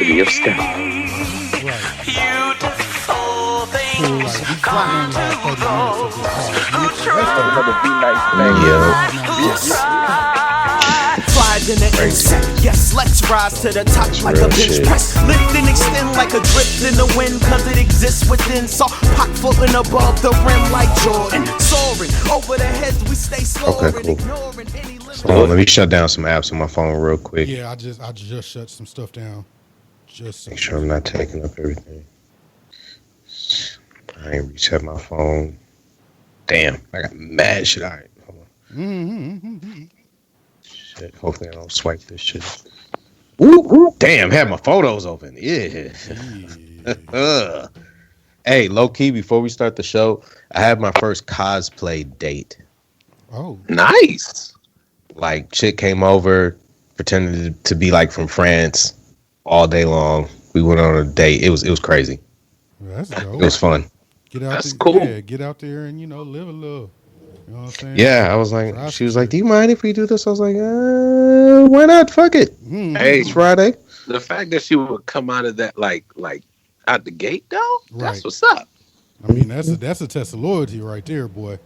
intensity of sky. Right. Beautiful things come to those who try. Another be nice Flies in the insect. Yes, let's rise to the top like a bench press. Lift and extend like a drift in the wind, cause it exists within. So pot floating above the rim like Jordan. Soaring over the heads, we stay slow. Okay, cool. So let me shut down some apps on my phone real quick. Yeah, I just shut some stuff down. Just make sure I'm not taking up everything. I ain't reset my phone. Damn, I got mad shit. All right, hold on. Shit, hopefully I don't swipe this shit. Ooh, damn, had my photos open. Yeah. Hey, low key, before we start the show, I had my first cosplay date. Oh, nice. Like, chick came over, pretended to be like from France all day long. We went on a date. It was crazy. Well, that's dope. It was fun. That's cool. Yeah, get out there and live a little. You know what I'm saying? Yeah, I was like, she was like, "Do you mind if we do this?" I was like, "Why not? Fuck it." Hey, it's Friday. The fact that she would come out of that like out the gate though, that's Right. what's up. I mean, that's a test of loyalty right there, boy.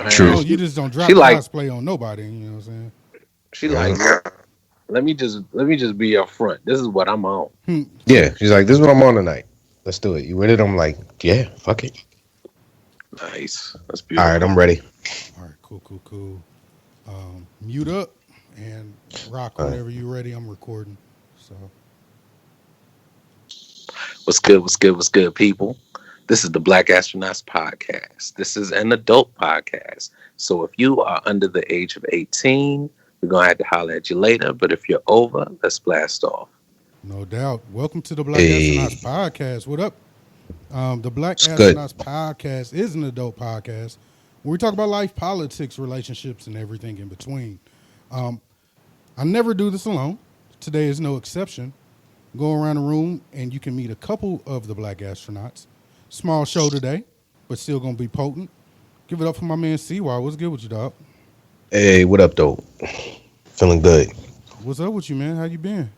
True. You just don't drop cosplay on nobody. You know what I'm saying? She like, let me just be up front. This is what I'm on. Yeah, she's like, "This is what I'm on tonight. Let's do it. You with it?" I'm like, "Yeah, fuck it." Nice. That's beautiful. All right, I'm ready. All right, cool. Mute up and rock whenever you're ready. I'm recording. So, what's good, people? This is the Black Astronauts Podcast. This is an adult podcast. So if you are under the age of 18, we're going to have to holler at you later. But if you're over, let's blast off. No doubt. Welcome to the Black Astronauts Podcast. What up? The Black Astronauts Podcast is an adult podcast where we talk about life, politics, relationships, and everything in between. I never do this alone. Today is no exception. Go around the room and you can meet a couple of the Black Astronauts. Small show today, but still going to be potent. Give it up for my man Ceewhy. What's good with you, dog? Hey, what up, though? Feeling good. What's up with you, man? How you been?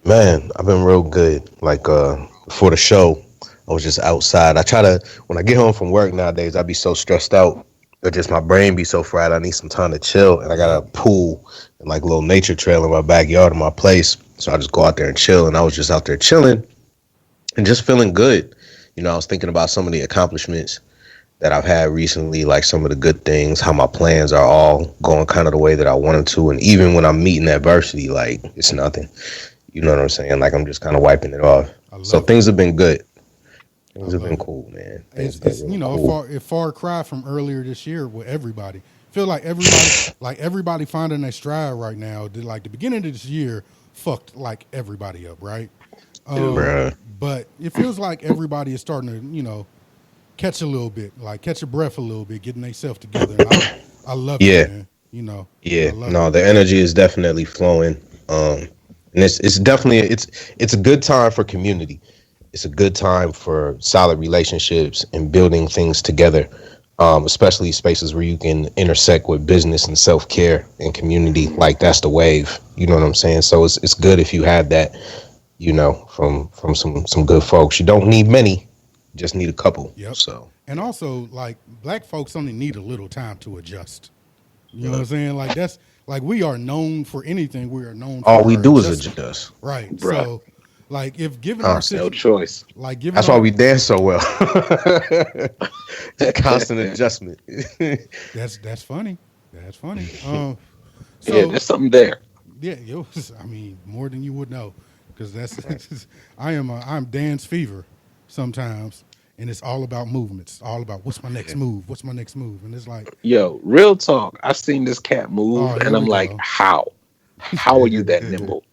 Man, I've been real good. Like, before the show, I was just outside. When I get home from work nowadays, I be so stressed out. Or just my brain be so fried. I need some time to chill. And I got a pool and like a little nature trail in my backyard of my place. So I just go out there and chill. And I was just out there chilling and just feeling good. I was thinking about some of the accomplishments that I've had recently, like some of the good things, how my plans are all going kind of the way that I wanted to. And even when I'm meeting adversity, like it's nothing. You know what I'm saying? Like I'm just kind of wiping it off. So things have been good. Things have been cool, man. It's cool. a far cry from earlier this year with everybody. Feel like everybody finding their stride right now. Like the beginning of this year fucked like everybody up, right? But it feels like everybody is starting to, catch a little bit, like catch a breath a little bit, getting themselves together. And I love it, man. Yeah. No, the energy is definitely flowing. And it's definitely it's a good time for community. It's a good time for solid relationships and building things together, especially spaces where you can intersect with business and self-care and community. Like that's the wave. You know what I'm saying? So it's good if you have that, from some good folks. You don't need many, you just need a couple. Yep. So and also like black folks only need a little time to adjust. You know what I'm saying? Like that's like we are known for anything. We are known for all we do is adjust. Right. Bruh. So like if given our no choice. Like given that's why we dance so well. Constant adjustment. That's funny. That's funny. So, yeah, there's something there. Yeah, I mean, more than you would know, because that's I'm dance fever sometimes, and it's all about movements. All about what's my next move? What's my next move? And it's like, real talk. I've seen this cat move, and I'm like, how? How are you that nimble?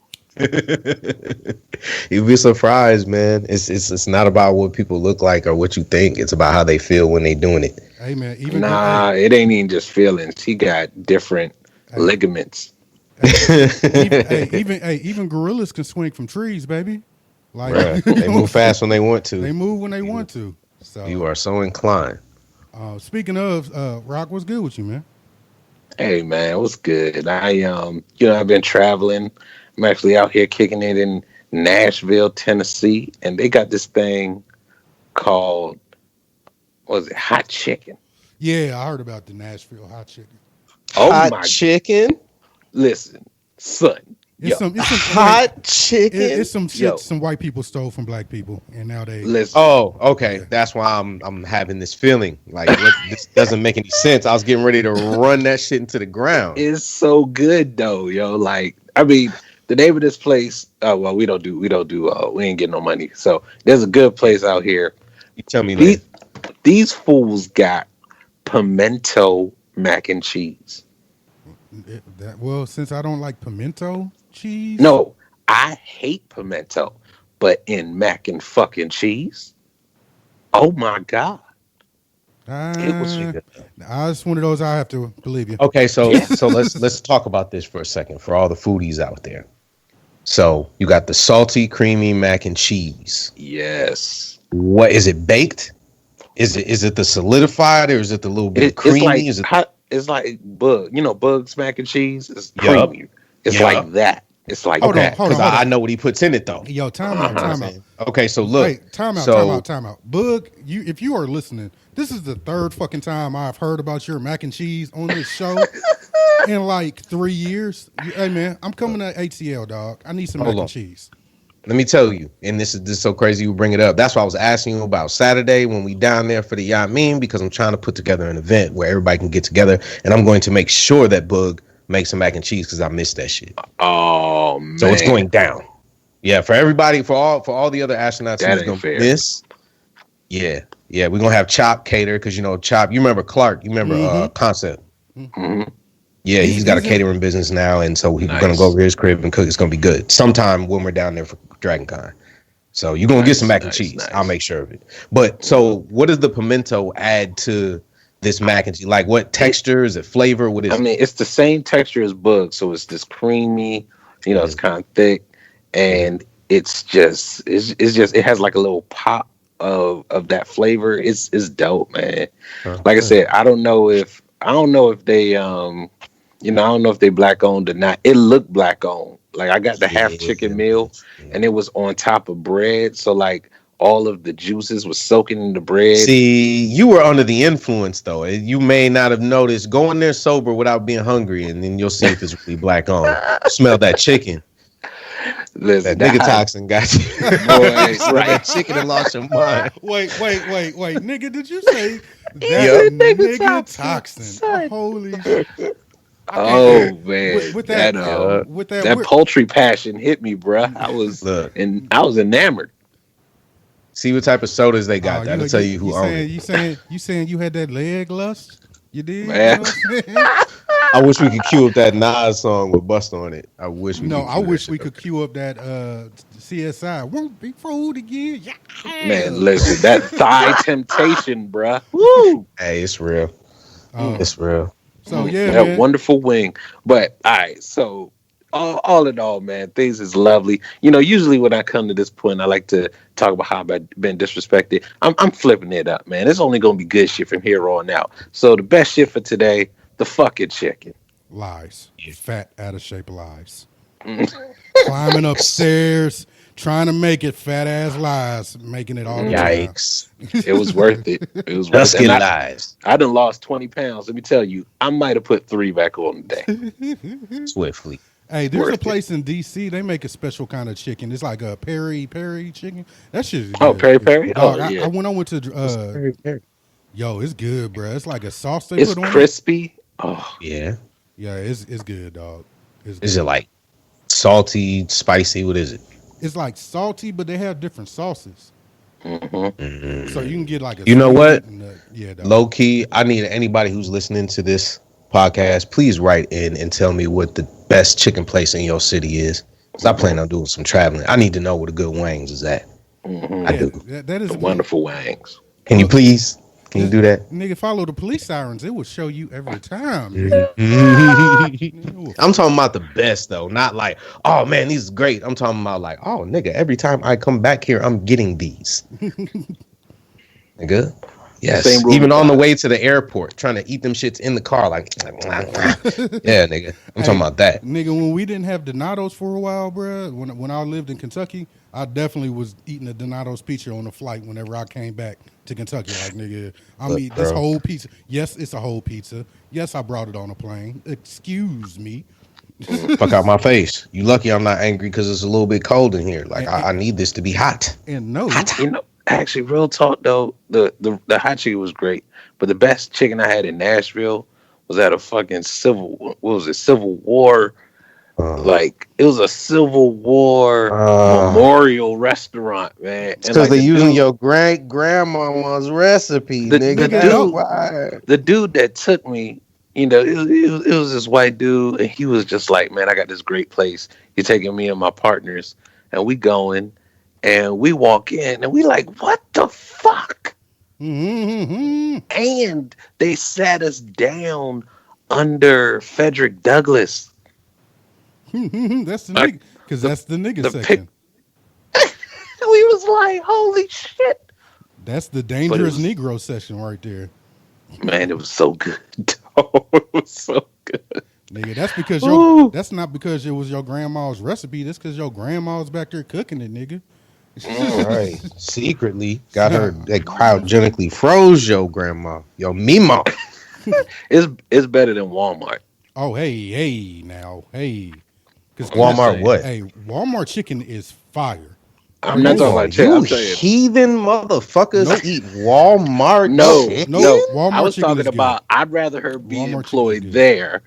You'd be surprised, man. It's not about what people look like or what you think. It's about how they feel when they doing it. Hey man, it ain't even just feelings. He got different ligaments. Even gorillas can swing from trees, baby. Like they move fast when they want to. They move when they want to. So you are so inclined. Speaking of Rock, what's good with you, man? Hey man, what's good? I've been traveling. I'm actually out here kicking it in Nashville, Tennessee, and they got this thing called, what was it, hot chicken. Yeah, I heard about the Nashville hot chicken. Hot chicken? Listen, son. It's some hot chicken. It's some shit some white people stole from black people, and now they. Listen. Oh, okay. Yeah. That's why I'm having this feeling like this doesn't make any sense. I was getting ready to run that shit into the ground. It's so good though, yo. Like, I mean, the name of this place. Oh well, we ain't getting no money. So there's a good place out here. You tell me these fools got pimento mac and cheese. Well, since I don't like pimento cheese. No, I hate pimento, but in mac and fucking cheese, oh my god, it was good. It's one of those I have to believe you. Okay, so let's talk about this for a second for all the foodies out there. So you got the salty, creamy mac and cheese. Yes. What is it baked? Is it the solidified or is it the little bit creamy? It's like Bug's mac and cheese is creamy. Yep. It's like that. It's like that. Because I know what he puts in it though. Yo, time out. Okay, so look. Wait, time out. Bug, if you are listening, this is the third fucking time I've heard about your mac and cheese on this show in like 3 years. Hey man, I'm coming to ATL, dog. I need some mac and cheese. Let me tell you, and this is so crazy you bring it up. That's why I was asking you about Saturday when we down there for the Yamin, because I'm trying to put together an event where everybody can get together, and I'm going to make sure that Bug makes some mac and cheese because I missed that shit. Oh man! So it's going down. Yeah, for everybody, for all the other astronauts who's gonna miss. Yeah, we're gonna have Chop cater because Chop. You remember Clark? You remember Concept? Mm-hmm. Yeah, he's got a catering business now, and so we're gonna go over his crib and cook. It's gonna be good. Sometime when we're down there for DragonCon. So you're gonna get some mac and cheese. Nice. I'll make sure of it. But so, what does the pimento add to this mac and cheese? Like, what texture? Is it flavor? What is? I mean, it's the same texture as Bug, so it's this creamy. It's kind of thick, and it has like a little pop of that flavor. It's dope, man. Like I said, I don't know if they I don't know if they black owned or not. It looked black owned. Like I got the half chicken meal, and it was on top of bread, so like all of the juices was soaking in the bread. See, you were under the influence though. You may not have noticed. Go in there sober without being hungry, and then you'll see if it's really black owned. Smell that chicken. Listen, that nigga toxin got you. Boy, right. That chicken and lost your mind. Wait, nigga, did you say that nigga toxin? Holy shit. Oh man, with that poultry passion hit me, bruh. I was enamored. See what type of sodas they got. That'll tell you who owns it. You saying you had that leg lust? You did? Man. I wish we could cue up that Nas song with Bust on it. I wish we could cue up that CSI. Won't be fooled again. Yeah. Man, listen, that thigh temptation, bruh. Woo! Hey, it's real. It's real. So yeah, that man. wonderful wing. But all right, so all in all, man, things is lovely. Usually when I come to this point, I like to talk about how I've been disrespected. I'm flipping it up, man. It's only gonna be good shit from here on out. So the best shit for today, the fucking chicken. Lies. Fat, out of shape lies. Climbing upstairs, trying to make it, fat ass lies, making it all the time. Yikes. It was worth it. It was worth it. Lies. I done lost 20 pounds. Let me tell you, I might have put 3 back on today. Swiftly. Hey, there's a place in D.C. They make a special kind of chicken. It's like a peri chicken. That shit is good. Peri? Oh, yeah. I went to peri. Yo, it's good, bro. It's like a sauce they put on it. It's crispy. Oh. Yeah. Yeah, it's good, dog. Is it like salty, spicy? What is it? It's like salty, but they have different sauces. Mm-hmm. So you can get like a. You know what? Yeah, dog. Low key, I need anybody who's listening to this podcast, please write in and tell me what the best chicken place in your city is. Because I plan on doing some traveling. I need to know where the good wangs is at. Mm-hmm. I do. That is the wonderful wangs. Can you please? Can you do that? Nigga, follow the police sirens. It will show you every time. I'm talking about the best, though. Not like, oh, man, these is great. I'm talking about like, oh, nigga, every time I come back here, I'm getting these. Nigga, Yes, Same rule even on the applies. way to the airport, trying to eat them shits in the car, like, yeah, nigga. I'm talking Hey, about that. nigga, when we didn't have Donatos for a while, bruh, when I lived in Kentucky, I definitely was eating a Donatos pizza on the flight whenever I came back to Kentucky. Like, nigga, I'm Look, eating this bro, whole pizza. Yes, it's a whole pizza. Yes, I brought it on a plane. Excuse me. fuck out my face. You lucky I'm not angry because it's a little bit cold in here. Like, and, I and, need this to be hot. and no, Hot. You know, actually, real talk though, the hot chicken was great, but the best chicken I had in Nashville was at a fucking what was it, Civil War? Uh, Like it was a Civil War uh, memorial restaurant, man, it's and because like they using your great grandmama's recipe, the nigga. nigga, That's no. dude, why. the dude that took me, it was this white dude, and he was just like, man, I got this great place. He's taking me and my partners, and we going, and we walk in, and we like, what the fuck? Mm-hmm. And they sat us down under Frederick Douglass. That's the Like nigga, because the that's the nigga the pic section. we was like, holy shit. That's the But it dangerous was, Negro section right there. man, it was so good. It was so good. Nigga, that's because Ooh. that's not because it was your grandma's recipe. That's because your grandma's back there cooking it, nigga. Right. Secretly got her, they cryogenically froze your grandma, your Mima. It's better than Walmart. Oh, hey, now, hey. Because, I'm just Walmart saying. what? hey, Walmart chicken is fire. Are I'm not you? talking Oh, about chicken. you I'm saying heathen motherfuckers Nope. eat Walmart no, chicken? no. I Walmart was chicken talking is good. about I'd rather her be Walmart chicken is employed good. there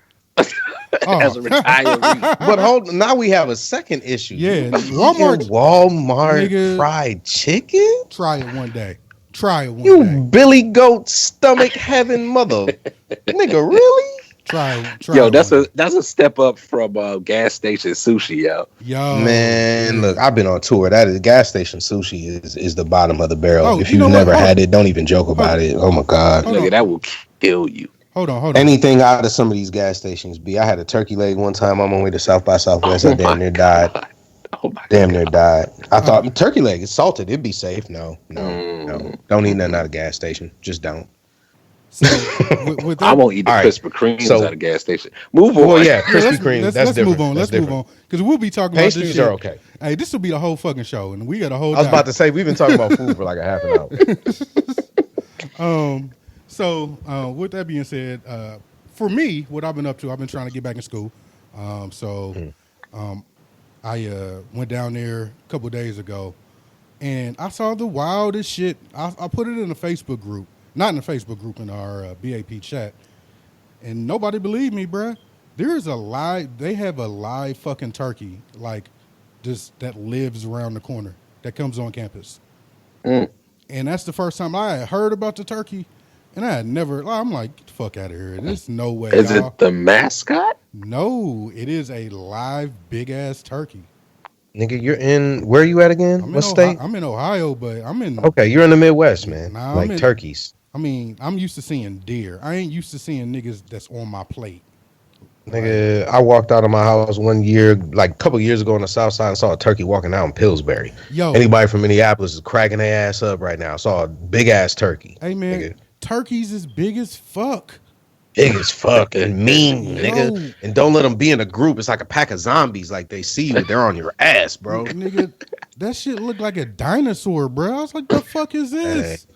Oh, as a retiree. But hold now we have a second issue. yeah, You eating Walmart, Walmart nigga, fried chicken? try it one day. Try it one You day. Billy Goat stomach having mother. Nigga, really? Try Yo, it one day. that's a step up from gas station sushi, yo. Yo, Man, yeah. look, I've been on tour. That is gas station sushi is the bottom of the barrel. Oh, If you you've know what? never Hold had it, don't even joke hold about it. Oh my God. hold Nigga, on. that will kill you. Hold on. Anything out of some of these gas stations, B. I had a turkey leg one time on my way to South by Southwest. I Oh damn my near died. god. Oh my Damn near god. died. I Uh, thought turkey leg is salted. It'd be safe. No. Don't eat nothing out of gas station. Just don't. so with I that, won't eat the All right. Krispy Kremes So, at a gas station. Move well, on. yeah, yeah, Krispy Kreme. That's let's move different. on. That's Let's move different. on because we'll be talking about this Pastries shit. are okay. Hey, this will be the whole fucking show, and we got a whole. I was about to say we've been talking about food for like a half an hour. With that being said, for me, what I've been up to, I've been trying to get back in school. I went down there a couple days ago, and I saw the wildest shit. I put it in a Facebook group, not in a Facebook group, in our BAP chat, and nobody believed me, bruh. There is a live. They have a live fucking turkey, like just that lives around the corner that comes on campus. Mm. And that's the first time I had heard about the turkey. And I had never, I'm like, get the fuck out of here. There's no way, Is y'all. it the mascot? No, it is a live big ass turkey. Nigga, you're in. Where are you at again? What state? I'm in Ohio, but I'm in. Okay, you're in the Midwest, man. Nah, Like turkeys. I mean, I'm used to seeing deer. I ain't used to seeing niggas that's on my plate. Nigga, I walked out of my house one year, like a couple years ago on the south side, and saw a turkey walking out in Pillsbury. Yo, Anybody from Minneapolis is cracking their ass up right now. I saw a big ass turkey. hey man, Nigga. turkeys is big as fuck. Big as fuck and mean, nigga. Yo. And don't let them be in a group. It's like a pack of zombies. Like they see you, they're on your ass, bro. Nigga, that shit looked like a dinosaur, bro. I was like, the fuck is this?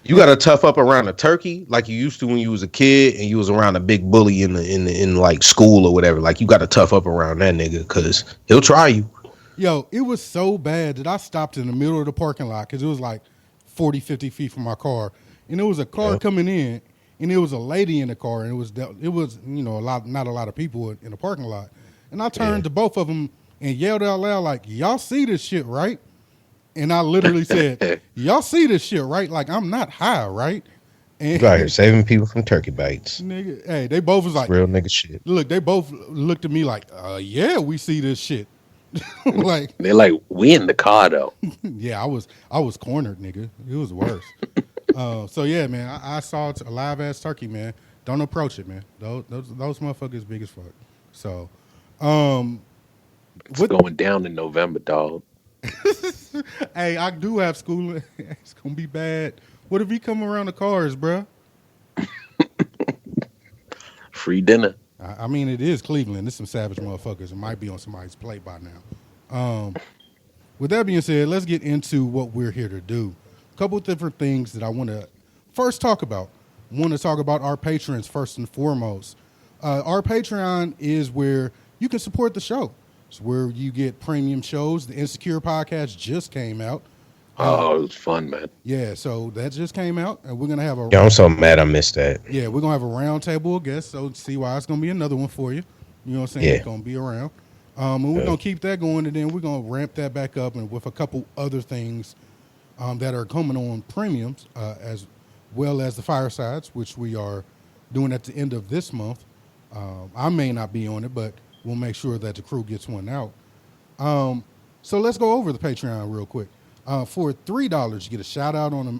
You got to tough up around a turkey like you used to when you was a kid and you was around a big bully in like school or whatever. Like you got to tough up around that nigga because he'll try you. Yo, it was so bad that I stopped in the middle of the parking lot because it was like 40, 50 feet from my car. And there was a car coming in, and there was a lady in the car, and it was not a lot of people in the parking lot. And I turned to both of them and yelled out loud like, y'all see this shit, right? And I literally said, y'all see this shit, right? Like, I'm not high, right? And You out here saving people from turkey bites. nigga, hey, they both was like, Real nigga shit. look, they both looked at me like, yeah, we see this shit. Like, They're like, we in the car though. yeah, I was cornered, nigga. It was worse. So yeah, man, I saw a live ass turkey, man. Don't approach it, man. Those motherfuckers big as fuck. So, It's going down in November, dog. hey, I do have school. It's gonna be bad, What if he come around the cars, bruh? Free dinner. I mean, it is Cleveland. There's some savage motherfuckers. It might be on somebody's plate by now. With that being said, let's get into what we're here to do. A couple of different things that I want to first talk about. I want to talk about our patrons first and foremost. Our Patreon is where you can support the show. It's where you get premium shows. The Insecure podcast just came out. Oh, it was fun, man. Yeah, so that just came out, and we're gonna have a. Yeah, I'm so mad I missed that. Yeah, we're gonna have a round table of guests. So CY is gonna be another one for you. You know what I'm saying? Yeah. It's gonna be around. And we're gonna keep that going, and then we're gonna ramp that back up, and with a couple other things that are coming on premiums, as well as the firesides, which we are doing at the end of this month. I may not be on it, but we'll make sure that the crew gets one out. So let's go over the Patreon real quick. For $3, you get a shout out on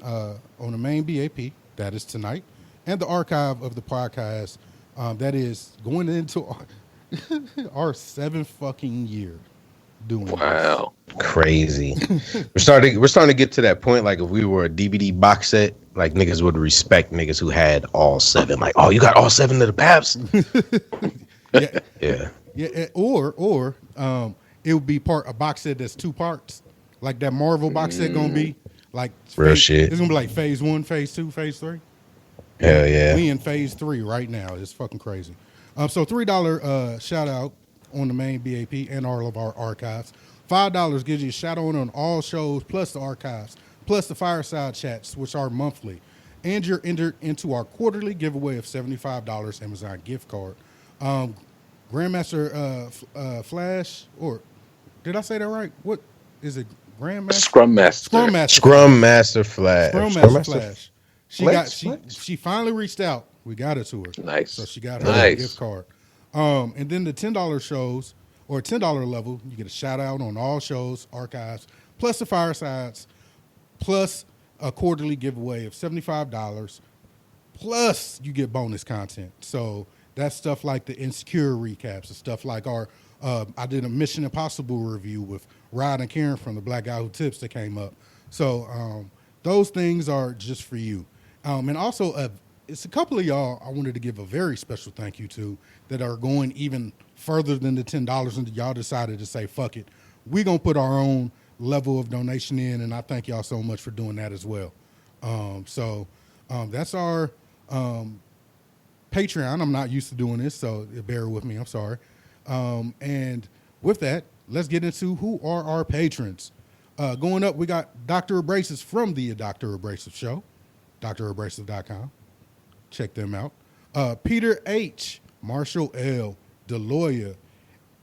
the main BAP. That is tonight, and the archive of the podcast. That is going into our 7th fucking year doing Wow. this. Crazy. we're starting to get to that point. Like if we were a DVD box set, like niggas would respect niggas who had all 7. Like, oh, you got all 7 of the Paps? Yeah. Yeah. Or it would be a box set that's 2 parts, like that Marvel box set gonna be. Like real shit. It's gonna be like phase 1, phase 2, phase 3. Hell yeah. We in phase 3 right now. It's fucking crazy. So $3 shout out on the main BAP and all of our archives. $5 gives you a shout out on all shows, plus the archives, plus the fireside chats, which are monthly. And you're entered into our quarterly giveaway of $75 Amazon gift card. Grandmaster Flash, or did I say that right? What is it? Grandmaster? Scrum Master. Scrum Master Flash. Scrum Master Flash. Flex? She finally reached out. We got it to her. Nice. So she got her gift card. And then the $10 shows, or $10 level, you get a shout out on all shows, archives, plus the firesides, plus a quarterly giveaway of $75, plus you get bonus content. So that's stuff like the Insecure recaps and stuff like our, I did a Mission Impossible review with Rod and Karen from the Black Guy Who Tips that came up. So those things are just for you. And also, it's a couple of y'all I wanted to give a very special thank you to that are going even further than the $10, and y'all decided to say, fuck it. We're going to put our own level of donation in, and I thank y'all so much for doing that as well. So that's our Patreon. I'm not used to doing this, so bear with me. I'm sorry. And with that, let's get into who are our patrons. Going up, we got Dr. Abrasives from the Dr. Abrasive Show, drabrasive.com. Check them out. Peter H., Marshall L., Deloya,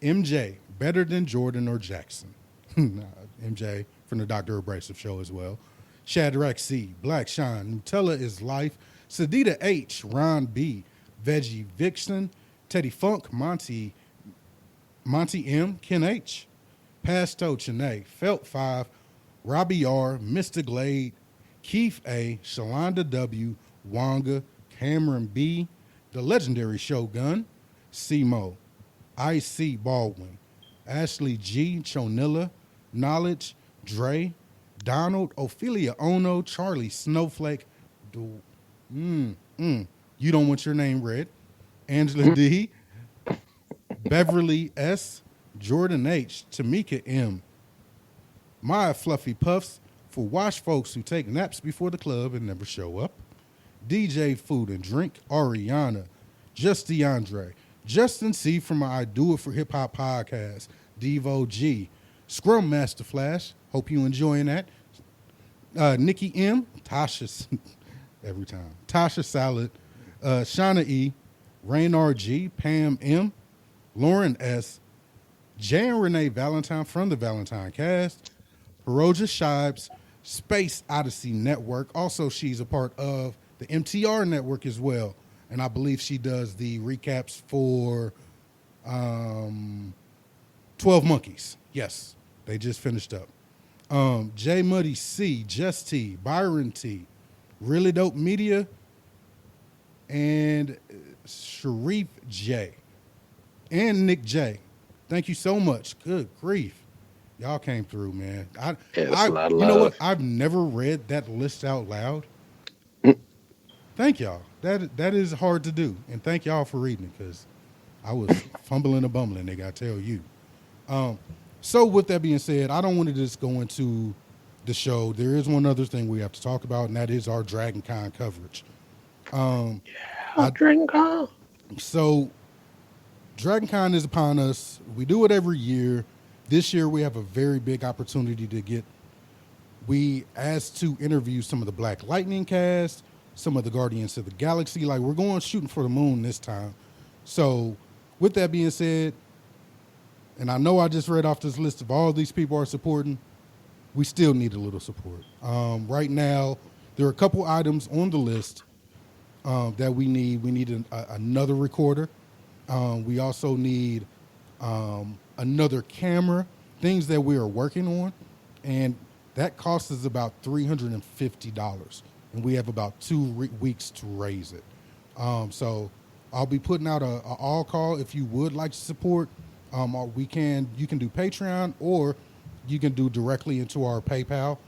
MJ, Better Than Jordan or Jackson. MJ from the Dr. Abrasive Show as well. Shadrach C., Black Shine, Nutella is Life, Sadita H., Ron B., Veggie Vixen, Teddy Funk, Monty M., Ken H., Pasto Chene, Felt 5, Robbie R., Mr. Glade, Keith A., Shalonda W., Wonga, Cameron B., The Legendary Shogun, Simo, I.C. Baldwin, Ashley G., Chonilla, Knowledge, Dre, Donald, Ophelia Ono, Charlie Snowflake, You Don't Want Your Name Read, Angela D., Beverly S., Jordan H., Tamika M., Maya Fluffy Puffs, for wash folks who take naps before the club and never show up, DJ Food and Drink, Ariana, Just DeAndre, Justin C. from I Do It for Hip Hop podcast, Devo G, Scrum Master Flash, hope you enjoying that, Nikki M., Tasha, every time, Tasha Salad, Shauna E., Raynard G., Pam M., Lauren S., Jan Renee Valentine from the Valentine Cast, Hiroja Shibes, Space Odyssey Network. Also, she's a part of the MTR Network as well. And I believe she does the recaps for 12 Monkeys. Yes, they just finished up. J Muddy C, Just T, Byron T, Really Dope Media, and Sharif J, and Nick J. Thank you so much. Good grief. Y'all came through, man. That's a lot of you know love. what? I've never read that list out loud. Thank y'all. That is hard to do, and thank y'all for reading it because I was fumbling and bumbling. Nigga, I tell you. So with that being said, I don't want to just go into the show. There is one other thing we have to talk about, and that is our Dragon Con coverage. I, Dragon Con. so Dragon Con is upon us. We do it every year. This year we have a very big opportunity to get. We asked to interview some of the Black Lightning cast, some of the Guardians of the Galaxy. Like we're going shooting for the moon this time. So with that being said, and I know I just read off this list of all these people are supporting, we still need a little support. Right now, there are a couple items on the list that we need. We need another recorder. We also need another camera, things that we are working on. And that costs us about $350. And we have about 2 weeks to raise it. So I'll be putting out a all call if you would like to support. You can do Patreon or you can do directly into our PayPal.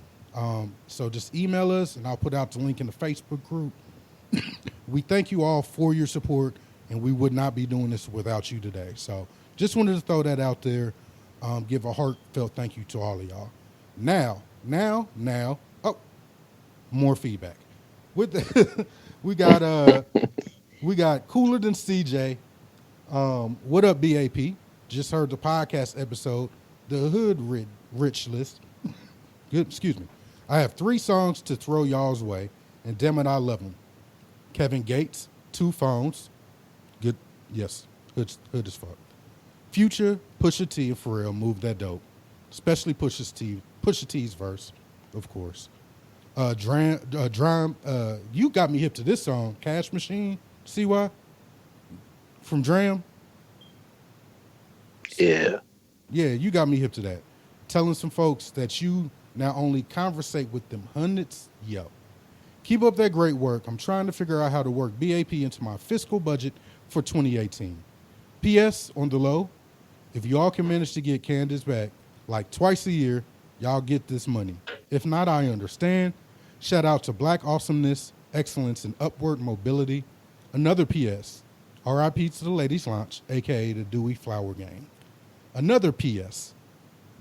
So just email us and I'll put out the link in the Facebook group. We thank you all for your support, and we would not be doing this without you today. So just wanted to throw that out there. Give a heartfelt thank you to all of y'all. Now, oh, more feedback. With the, we got Cooler Than CJ. What up, BAP? Just heard the podcast episode, the Hood Rich List. Good, excuse me. I have 3 songs to throw y'all's way, and damn it, I love them. Kevin Gates, 2 Phones. Good, yes, hood as fuck. Future, Pusha T, and Pharrell, Move That Dope. Especially Pusha T's verse, of course. You got me hip to this song, Cash Machine, CY, from Dram. Yeah. Yeah, you got me hip to that. Telling some folks that you not only conversate with them hundreds, yo. Keep up that great work. I'm trying to figure out how to work BAP into my fiscal budget for 2018. P.S. on the low, if y'all can manage to get Candace back like twice a year, y'all get this money. If not, I understand. Shout out to Black Awesomeness, Excellence, and Upward Mobility. Another P.S. R.I.P. to the Ladies Launch, a.k.a. the Dewey Flower Gang. Another P.S.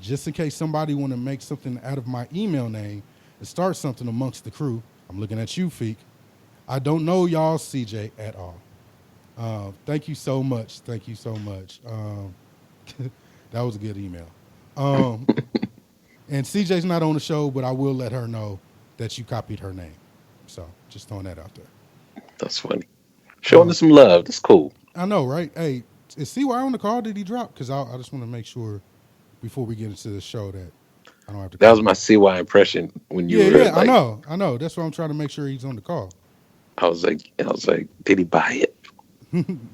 Just in case somebody want to make something out of my email name and start something amongst the crew, I'm looking at you, Feek. I don't know y'all, CJ, at all. Thank you so much. Thank you so much. That was a good email. And CJ's not on the show, but I will let her know that you copied her name. So just throwing that out there. That's funny. Showing us some love. That's cool. I know, right? Hey, is CY on the call? Did he drop? Because I just want to make sure before we get into the show that I don't have to. That was my CY impression when you were. Yeah, like, I know. That's why I'm trying to make sure he's on the call. I was like, did he buy it?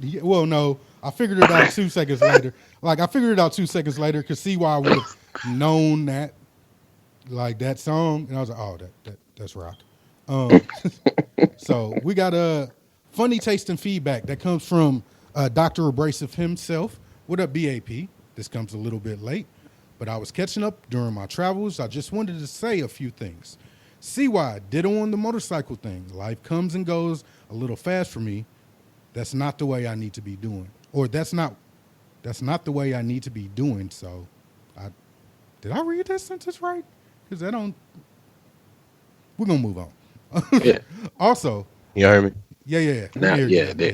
Yeah, well, no, I figured it out 2 seconds later. Like I figured it out 2 seconds later because CY would have known that, like that song, and I was like, oh, that's rock. So we got a funny taste and feedback that comes from Dr. Abrasive himself. What up, BAP? This comes a little bit late, but I was catching up during my travels. I just wanted to say a few things. CY, ditto on the motorcycle thing. Life comes and goes a little fast for me. That's not the way I need to be doing. Or that's not the way I need to be doing. So did I read that sentence right? Because we're going to move on. Yeah. Also. You heard me? Yeah.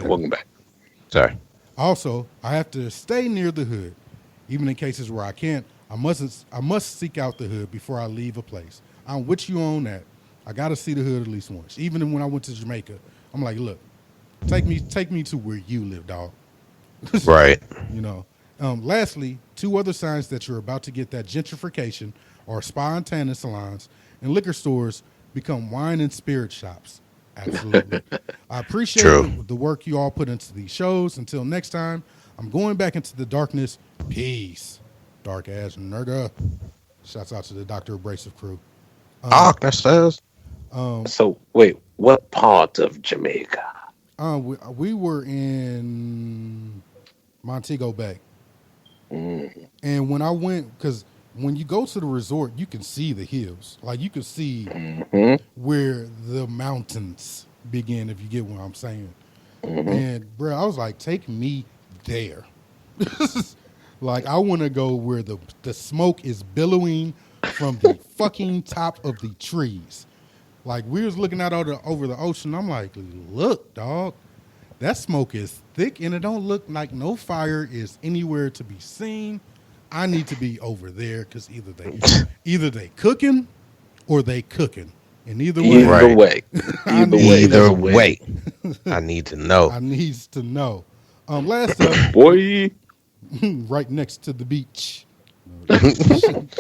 Welcome back. Sorry. Also, I have to stay near the hood. Even in cases where I can't, I must seek out the hood before I leave a place. I'm with you on that. I got to see the hood at least once. Even when I went to Jamaica, I'm like, look, take me to where you live, dog. Right. You know. Lastly, 2 other signs that you're about to get that gentrification are spa and tanning salons and liquor stores become wine and spirit shops. Absolutely. I appreciate the work you all put into these shows. Until next time, I'm going back into the darkness. Peace. Dark ass nigga. Shouts out to the Dr. Abrasive crew. That says. So wait, what part of Jamaica? We were in Montego Bay. And when I went, because when you go to the resort, you can see the hills. Like you can see where the mountains begin, if you get what I'm saying. Mm-hmm. And bro, I was like, take me there. Like, I want to go where the smoke is billowing from the fucking top of the trees. Like, we was looking out over the ocean. I'm like, look, dog, that smoke is thick, and it don't look like no fire is anywhere to be seen. I need to be over there because either they cooking or they cooking. And either way, either way, I need to know. I needs to know. Last up, boy, right next to the beach.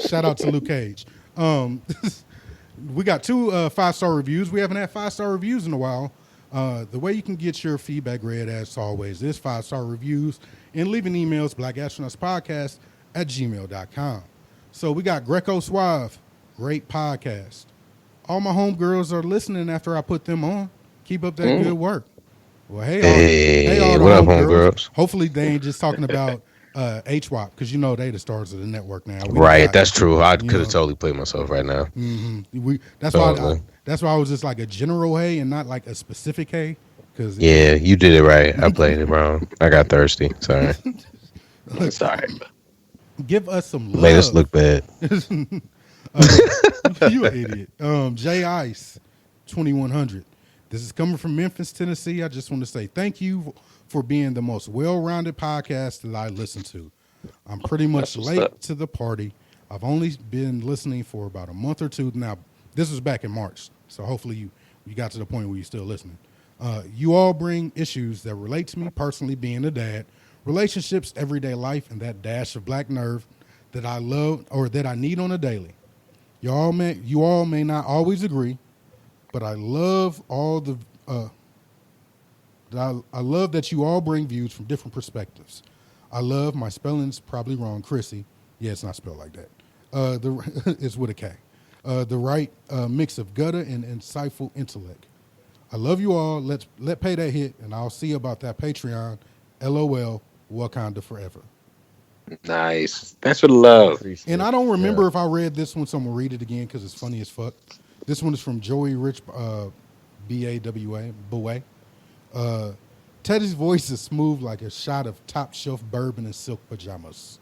Shout out to Luke Cage. We got two 5-star reviews. We haven't had 5-star reviews in a while. The way you can get your feedback read, as always, is 5-star reviews and leaving emails, blackastronauts@gmail.com. So we got Greco Suave, great podcast. All my homegirls are listening after I put them on. Keep up that good work. Well, hey, all the what up, homegirls. Hopefully they ain't just talking about HWAP, because you know they the stars of the network now. Right, that's true. I could have totally played myself right now. Mm-hmm. That's why I was just like a general hey and not like a specific hey. Cause you did it right. I played it wrong. I got thirsty. Sorry. Sorry. Give us some love. Made us look bad. You an idiot. J Ice 2100. This is coming from Memphis, Tennessee. I just want to say thank you for being the most well-rounded podcast that I listen to. I'm pretty much late to the party. I've only been listening for about a month or two now. This was back in March, so hopefully you got to the point where you're still listening. You all bring issues that relate to me personally, being a dad, relationships, everyday life, and that dash of black nerve that I love or that I need on a daily. You all may not always agree, but I love I love that you all bring views from different perspectives. I love, my spelling's probably wrong, Chrissy. Yeah, it's not spelled like that. It's with a K. The right mix of gutter and insightful intellect. I love you all. Let pay that hit, and I'll see about that Patreon. LOL, Wakanda forever. Nice. Thanks for the love. And I don't remember if I read this one, so I'm going to read it again because it's funny as fuck. This one is from Joey Rich, B-A-W-A, Bowie. Teddy's voice is smooth like a shot of top-shelf bourbon and silk pajamas.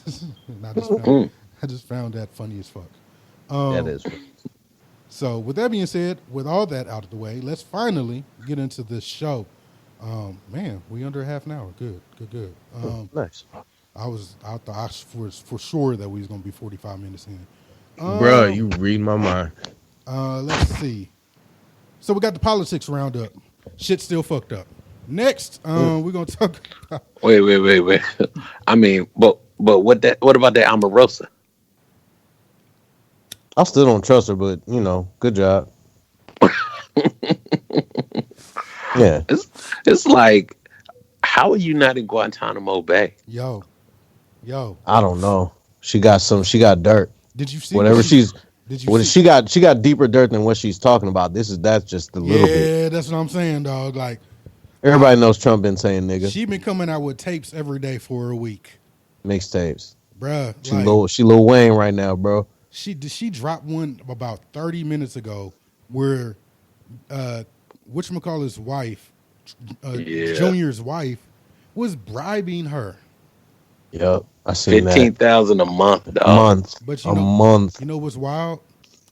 And I just found that funny as fuck. That is. So with that being said, with all that out of the way, let's finally get into this show. Man, we under half an hour. Good. Nice. I thought for sure that we was gonna be 45 minutes in. Bruh, you read my mind. Let's see. So we got the politics roundup. Shit still fucked up. Next, we're gonna talk about... Wait. I mean, but what about that Omarosa? I still don't trust her, but good job. Yeah. It's like, how are you not in Guantanamo Bay? Yo. I don't know. She got dirt. Did you see whatever she's? Did you? She got deeper dirt than what she's talking about. That's just a little bit. Yeah, that's what I'm saying, dog. Like, everybody knows Trump been saying nigga. She been coming out with tapes every day for a week. Mixtapes, bruh. She Lil Wayne right now, bro. She dropped one about 30 minutes ago where whatchamacallit's wife, Junior's wife, was bribing her. Yep, I seen that. 15,000 a month, dog. But month. You know what's wild?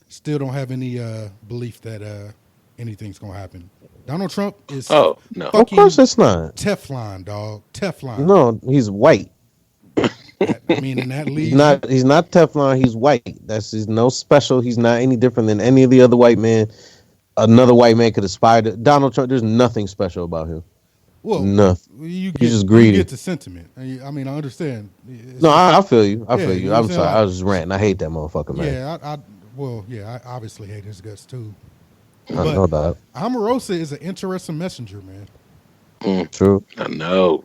Still don't have any belief that anything's gonna happen. Donald Trump is no. Of course it's not. Teflon, dog. Teflon. No, he's white. I mean, in that league, he's not Teflon. He's white. He's no special. He's not any different than any of the other white men. Another white man could aspire to. Donald Trump, there's nothing special about him. Well, nothing. He's just greedy. You get the sentiment. I mean, I understand. I feel you. I feel you. I'm sorry. Like, I was just ranting. I hate that motherfucker, man. Yeah, I obviously hate his guts too. I know that. Omarosa is an interesting messenger, man. True. I know.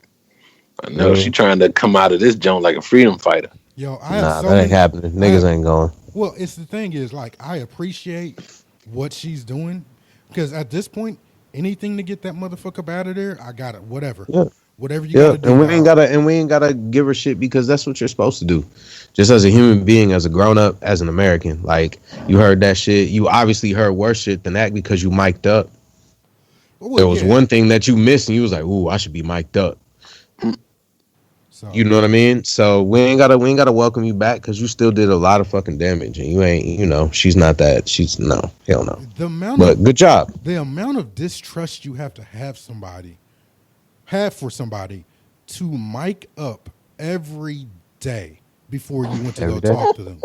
She trying to come out of this joint like a freedom fighter. Yo, that ain't happening. Niggas ain't going. Well, it's the thing is, like, I appreciate what she's doing because at this point, anything to get that motherfucker out of there, I got it. Whatever. Yeah. Whatever you gotta do. And we ain't gotta give her shit because that's what you're supposed to do. Just as a human being, as a grown up, as an American. Like, you heard that shit. You obviously heard worse shit than that because you mic'd up. Well, There was yeah. one thing that you missed, and you was like, "Ooh, I should be mic'd up." So You know what I mean? So we ain't gotta welcome you back because you still did a lot of fucking damage, and you ain't. She's not that. She's no, hell no. the amount But of good job. the amount of distrust you have to have for somebody to mic up every day before you went to go Every day. talk to them.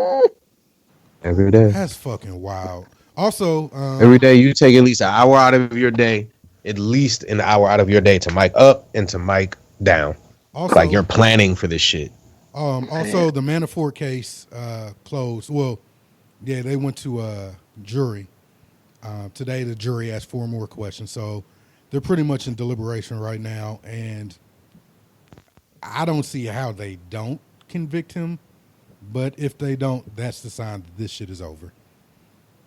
Every day. That's fucking wild. Also, Every day you take at least an hour out of your day, at least an hour out of your day to mic up and to mic down. Like you're planning for this shit. Also, the Manafort case closed. Well, yeah, they went to jury. Today, the jury asked 4 more questions. So they're pretty much in deliberation right now. And I don't see how they don't convict him. But if they don't, that's the sign that this shit is over.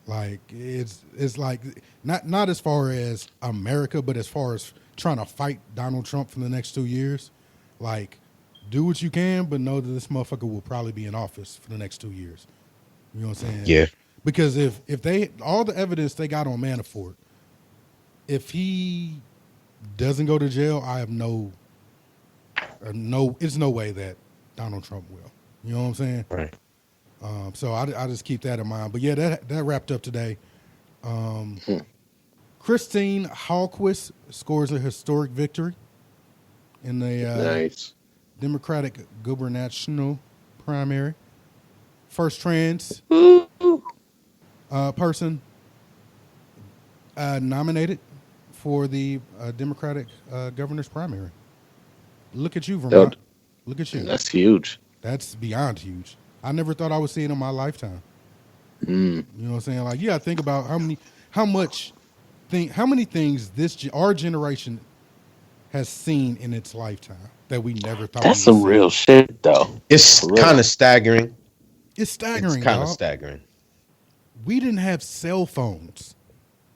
Like, it's like, not as far as America, but as far as trying to fight Donald Trump for the next 2 years. Like, do what you can, but know that this motherfucker will probably be in office for the next 2 years. You know what I'm saying? Yeah. Because if they, all the evidence they got on Manafort, if he doesn't go to jail, I have it's no way that Donald Trump will. You know what I'm saying? Right. So I just keep that in mind. But yeah, that wrapped up today. Christine Hallquist scores a historic victory in the Nice. Democratic gubernatorial primary. First trans person nominated for the Democratic governor's primary. Look at you, Vermont. Look at you. That's huge. That's beyond huge. I never thought I would see it in my lifetime. Mm. You know what I'm saying? Like, you got to think about how many things our generation has seen in its lifetime that we never thought. That's some real shit, though. It's kind of staggering. It's staggering. It's kind of staggering. We didn't have cell phones.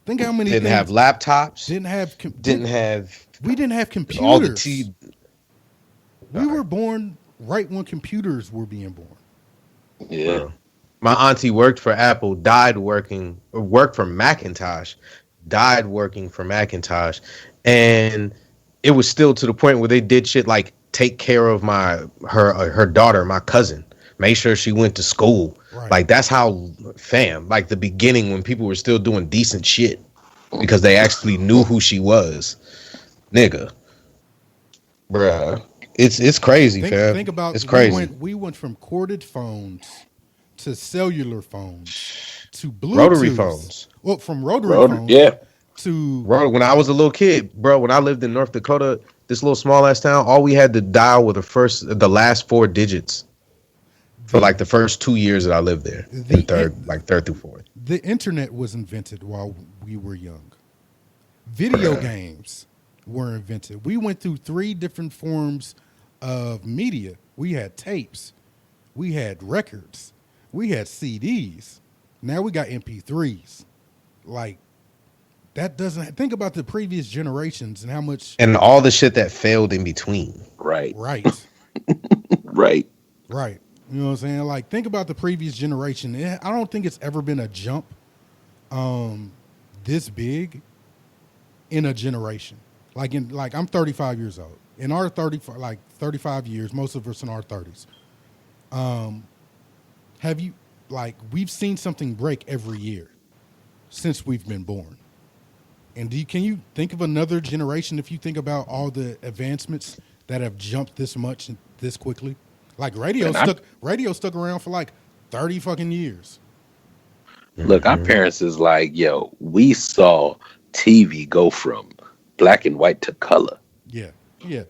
Think how many didn't have laptops. Didn't have. We didn't have computers. All the we were born right when computers were being born. Yeah. My auntie worked for Apple, worked for Macintosh, died working for Macintosh, and it was still to the point where they did shit like take care of her daughter, my cousin, make sure she went to school. Right. Like, that's how, like the beginning when people were still doing decent shit because they actually knew who she was. Nigga. Bruh. It's crazy, fam. Think about it's crazy. We went from corded phones to cellular phones to Bluetooth. Rotary phones. Well, from rotary phones to... When I was a little kid, bro, when I lived in North Dakota, this little small ass town, all we had to dial were the last 4 digits for like the first 2 years that I lived there. Third through fourth. The internet was invented while we were young. Video games were invented. We went through 3 different forms of media. We had tapes. We had records. We had CDs. Now we got MP3s. Like, that doesn't... Think about the previous generations and how much... And all the shit that failed in between. Right. Right. Right. Right. You know what I'm saying? Like, think about the previous generation. I don't think it's ever been a jump this big in a generation. Like, I'm 35 years old. In our 35 years, most of us in our 30s. Have you, we've seen something break every year since we've been born. And can you think of another generation if you think about all the advancements that have jumped this much and this quickly? Like, radio stuck around for like 30 fucking years. Look, our parents is like, yo, we saw TV go from black and white to color. Yeah. Yeah.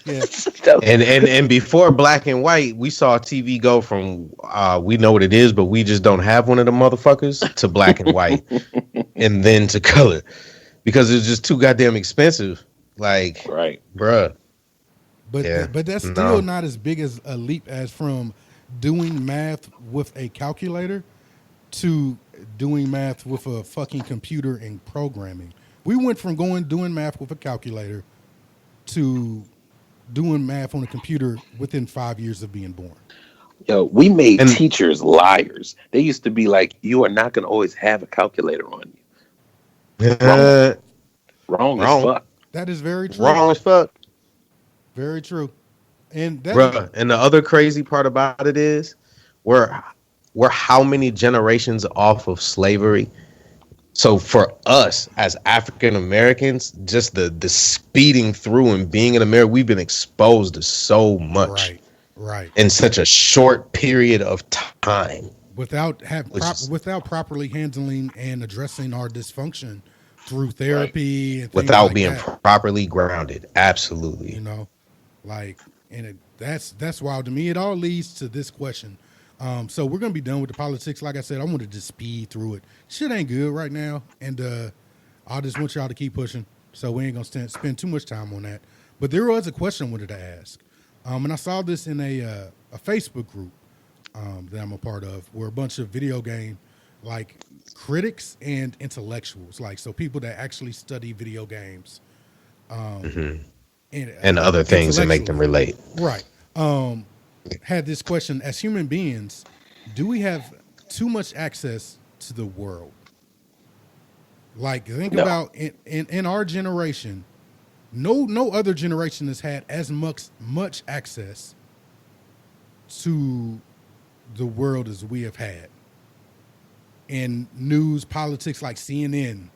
And before black and white, we saw TV go from we know what it is, but we just don't have one of the motherfuckers to black and white, and then to color, because it's just too goddamn expensive. Like, right, bruh. But that's still not as big as a leap as from doing math with a calculator to doing math with a fucking computer and programming. We went from doing math with a calculator to doing math on a computer within 5 years of being born. Yo, we made teachers liars. They used to be like, you are not going to always have a calculator on you. Wrong as Wrong. fuck. That is very true. Wrong as fuck. Very true. And that is Bruh. And the other crazy part about it is we're we're how many generations off of slavery. So for us as African Americans, just the speeding through and being in America, we've been exposed to so much right. in such a short period of time. Without properly handling and addressing our dysfunction through therapy and things Without like being that. properly grounded. Absolutely. You know, like, and that's wild to me. It all leads to this question. So we're gonna be done with the politics. Like I said, I wanted to speed through it. Shit ain't good right now, and I just want y'all to keep pushing. So we ain't gonna spend too much time on that. But there was a question I wanted to ask, and I saw this in a Facebook group that I'm a part of, where a bunch of video game like critics and intellectuals, like so people that actually study video games, And other things that make them relate. right? Had this question: as human beings, do we have too much access to the world? Like, think about in our generation, no other generation has had as much access to the world as we have had. And news, politics, like CNN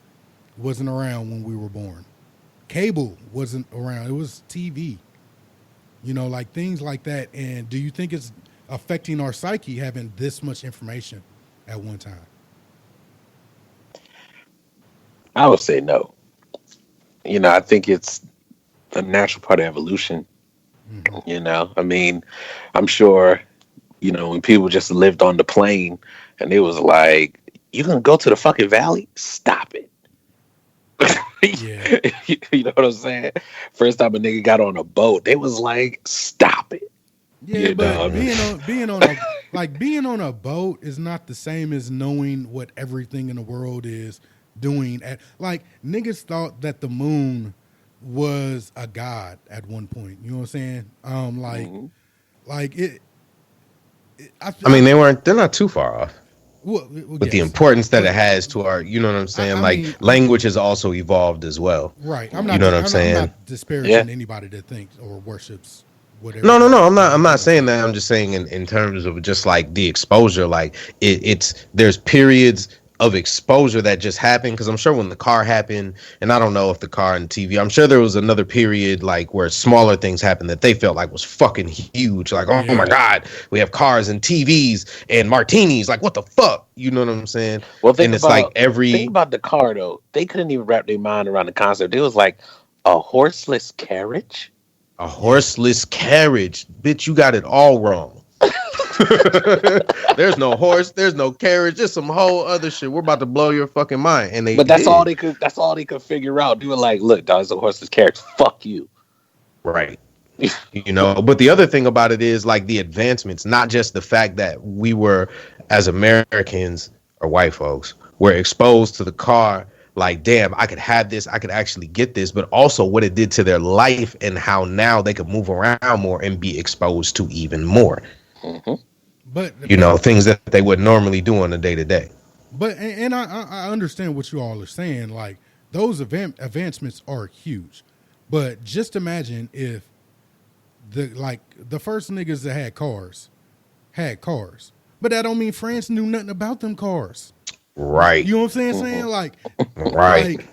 wasn't around when we were born. Cable wasn't around. It was TV. You know, like things like that. And do you think it's affecting our psyche having this much information at one time? I would say no. I think it's a natural part of evolution. I mean, I'm sure, when people just lived on the plane and it was like, you gonna go to the fucking valley? Stop it. Yeah. You know what I'm saying? First time a nigga got on a boat, they was like, stop it. Yeah, but being on a boat is not the same as knowing what everything in the world is doing. Like, niggas thought that the moon was a god at one point. You know what I'm saying? Like it. I mean, they're not too far off. With the importance that it has to our, you know what I'm saying? I mean, language has also evolved as well. Right. I'm not disparaging anybody that thinks or worships whatever. No. I'm not saying that. I'm just saying in terms of just like the exposure, like there's periods of exposure that just happened. Because I'm sure when the car happened, and I don't know if the car and TV, I'm sure there was another period like where smaller things happened that they felt like was fucking huge. Like, oh my God, we have cars and TVs and martinis. Like, what the fuck? You know what I'm saying? Well, think about the car though. They couldn't even wrap their mind around the concept. It was like a horseless carriage. A horseless carriage, bitch. You got it all wrong. There's no horse, there's no carriage, just some whole other shit. We're about to blow your fucking mind. And that's all they could figure out. They were like, look, dog, it's a horseless carriage. Fuck you. Right. But the other thing about it is like the advancements, not just the fact that we were, as Americans or white folks, were exposed to the car. Like, damn, I could have this, I could actually get this, but also what it did to their life and how now they could move around more and be exposed to even more. Mm-hmm. But things that they would normally do on a day to day. But and I understand what you all are saying. Like, those advancements are huge, but just imagine if the first niggas that had cars, but that don't mean France knew nothing about them cars. Right. You know what I'm saying? Like, right.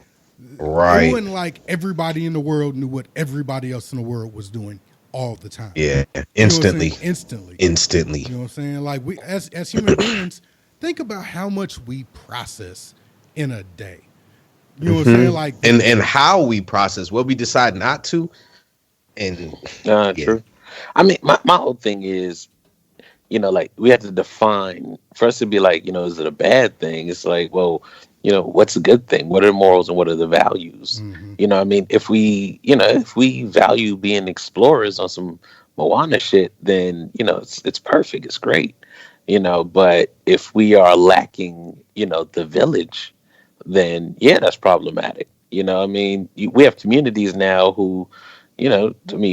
Right. It wasn't like everybody in the world knew what everybody else in the world was doing all the time. Yeah. Instantly. Instantly. You know what I'm saying? Like, we as human beings, think about how much we process in a day. You know what I'm saying? Like, and how we process, what we decide not to. And true. I mean, my whole thing is, like, we have to define, for us to be like, is it a bad thing? It's like, well, what's a good thing? What are the morals and what are the values? Mm-hmm. I mean, if we value being explorers on some Moana shit, then, it's perfect. It's great. But if we are lacking, the village, then that's problematic. I mean, we have communities now who,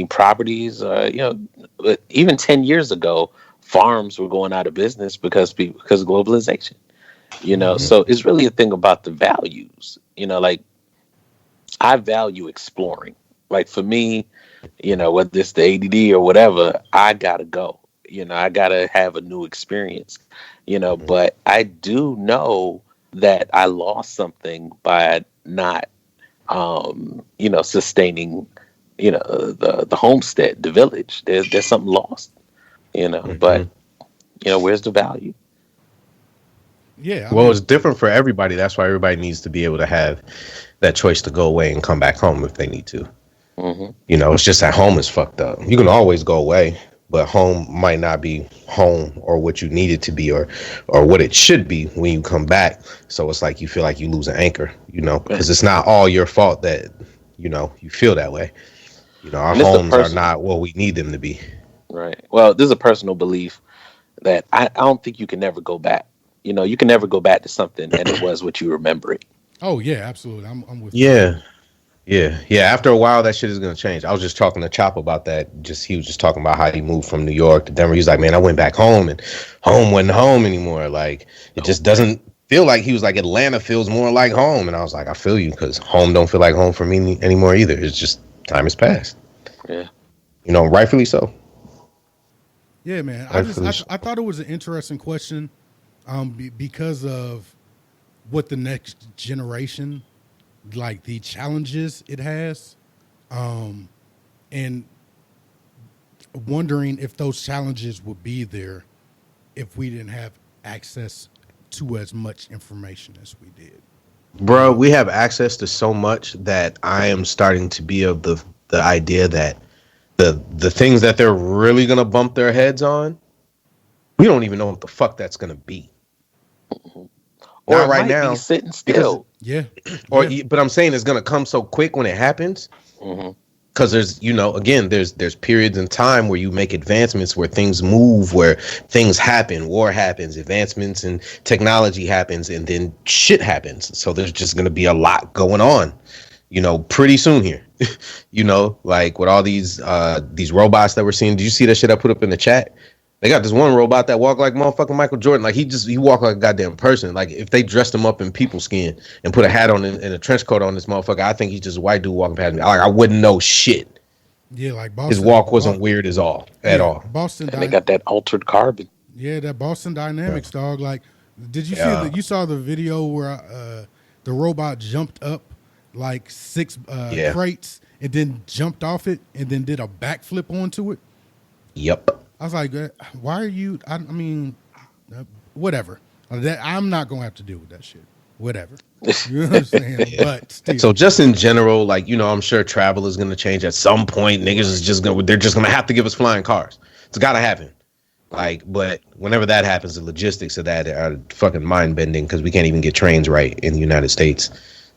properties, but even 10 years ago, farms were going out of business because of globalization. So it's really a thing about the values. Like, I value exploring. Like for me, whether it's the ADD or whatever, I gotta go. I gotta have a new experience. But I do know that I lost something by not, sustaining, the homestead, the village. There's something lost. But where's the value? Yeah, I Well, mean, it's different for everybody. That's why everybody needs to be able to have that choice to go away and come back home if they need to. Hmm. It's just that home is fucked up. You can always go away, but home might not be home or what you need it to be or what it should be when you come back. So it's like you feel like you lose an anchor, because it's not all your fault that, you feel that way. Our And this is a homes are person, not what we need them to be. right? Well, this is a personal belief that I don't think you can never go back. You can never go back to something and it was what you remember it. oh yeah, absolutely. I'm with you. Yeah. Yeah. After a while, that shit is gonna change. I was just talking to Chop about that. He was just talking about how he moved from New York to Denver. He's like, man, I went back home, and home wasn't home anymore. Like it just doesn't feel like. He was like, Atlanta feels more like home, and I was like, I feel you, because home don't feel like home for me anymore either. It's just time has passed. Yeah. Rightfully so. Yeah, man. I thought it was an interesting question, because of what the next generation, like the challenges it has, and wondering if those challenges would be there if we didn't have access to as much information as we did. Bro, we have access to so much that I am starting to be of the idea that the things that they're really gonna bump their heads on, we don't even know what the fuck that's gonna be. Or Not it right might now, be sitting still. Yeah. but I'm saying it's gonna come so quick when it happens. Hmm. Because there's, again, there's periods in time where you make advancements, where things move, where things happen, war happens, advancements in technology happens, and then shit happens. So there's just gonna be a lot going on, pretty soon here. Like with all these robots that we're seeing. Did you see that shit I put up in the chat? They got this one robot that walk like motherfucking Michael Jordan. Like he walk like a goddamn person. Like if they dressed him up in people skin and put a hat on and a trench coat on this motherfucker, I think he's just a white dude walking past me. I wouldn't know shit. Yeah, like Boston. His walk wasn't weird at all. Boston. And they got that altered carbon. Yeah, that Boston Dynamics, dog. Like, did you see you saw the video where the robot jumped up like 6 crates and then jumped off it and then did a backflip onto it? Yep. I was like, why are you? I mean, whatever. I'm not gonna have to deal with that shit. Whatever. You know what I'm saying? Yeah. But still. So just in general, like, I'm sure travel is gonna change at some point. Niggas is they're just gonna have to give us flying cars. It's gotta happen. Like, but whenever that happens, the logistics of that are fucking mind bending, because we can't even get trains right in the United States.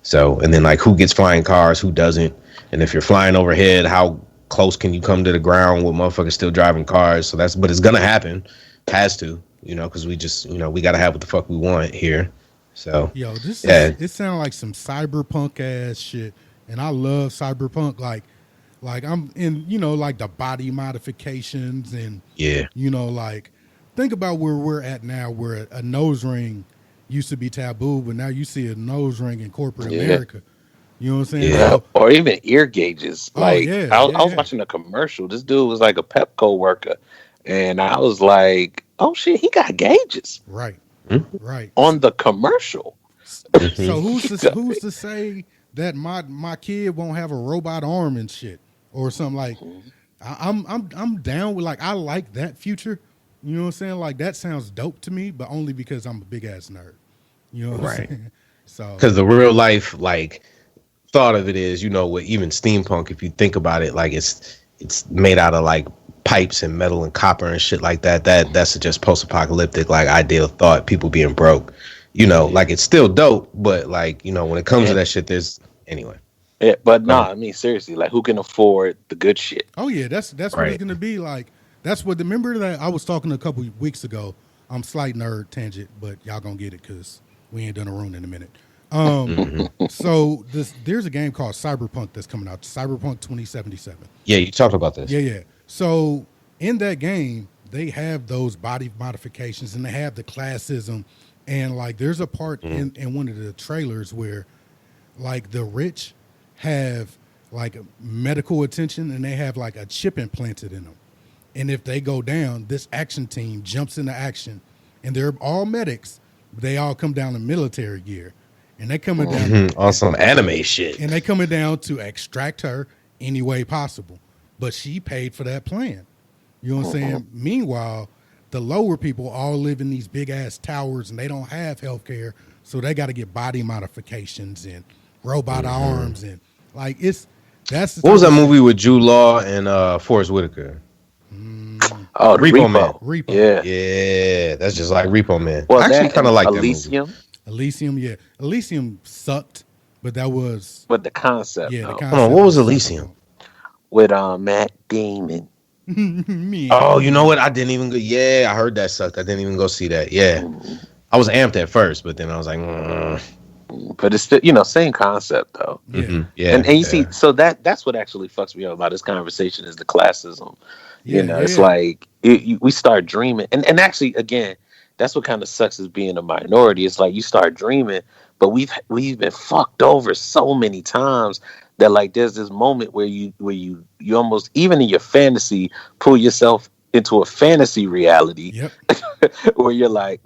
So, and then like, who gets flying cars, who doesn't? And if you're flying overhead, how close can you come to the ground with motherfuckers still driving cars? So but it's gonna happen. Has to, because we just, we gotta have what the fuck we want here. So yo, it sounds like some cyberpunk ass shit, and I love cyberpunk. Like I'm in, like the body modifications and like think about where we're at now, where a nose ring used to be taboo, but now you see a nose ring in corporate America. You know what I'm saying? Yeah, or even ear gauges. Like I was watching a commercial. This dude was like a Pepco worker, and I was like, "Oh shit, he got gauges." Right, right. On the commercial. So who's to say that my kid won't have a robot arm and shit or something like? I'm down with, like, I like that future. You know what I'm saying? Like, that sounds dope to me, but only because I'm a big ass nerd. You know what I'm saying? So because the real life thought of it is, with even steampunk, if you think about it, like it's made out of like pipes and metal and copper and shit like that. That's just post-apocalyptic, like, ideal thought, people being broke. Like, it's still dope, but like, when it comes to that shit, there's anyway. Yeah, but I mean, seriously, like, who can afford the good shit? Oh yeah, that's what it's gonna be like. That's what. Remember that I was talking a couple weeks ago. I'm slight nerd tangent, but y'all gonna get it because we ain't done a run in a minute. So there's a game called Cyberpunk that's coming out, Cyberpunk 2077. Yeah, you talked about this. Yeah. So in that game, they have those body modifications and they have the classism, and like there's a part in one of the trailers where like the rich have like medical attention, and they have like a chip implanted in them. And if they go down, this action team jumps into action, and they're all medics. But they all come down in military gear, and they coming down on some anime shit. and they coming down to extract her any way possible. But she paid for that plan. You know what I'm saying? Meanwhile, the lower people all live in these big ass towers, and they don't have health care, so they got to get body modifications and robot arms, and like that's what was that movie with Jude Law and Forrest Whitaker? Oh, Repo Man. Repo. Yeah, that's just like Repo Man. Well, I actually kind of like Elysium. that movie. Elysium, yeah. Elysium sucked, but that was The concept. yeah. The though. concept. Hold on, what was Elysium? With Matt Damon. Oh, you know what? I didn't even go. Yeah, I heard that sucked. I didn't even go see that. Yeah, I was amped at first, but then I was like, But it's still, same concept though. Yeah. yeah. And you see, so that's what actually fucks me up about this conversation is the classism. It's like we start dreaming, and actually, again, that's what kind of sucks is being a minority. It's like you start dreaming, but we've been fucked over so many times that like there's this moment where you almost, even in your fantasy, pull yourself into a fantasy reality. Yep. Where you're like,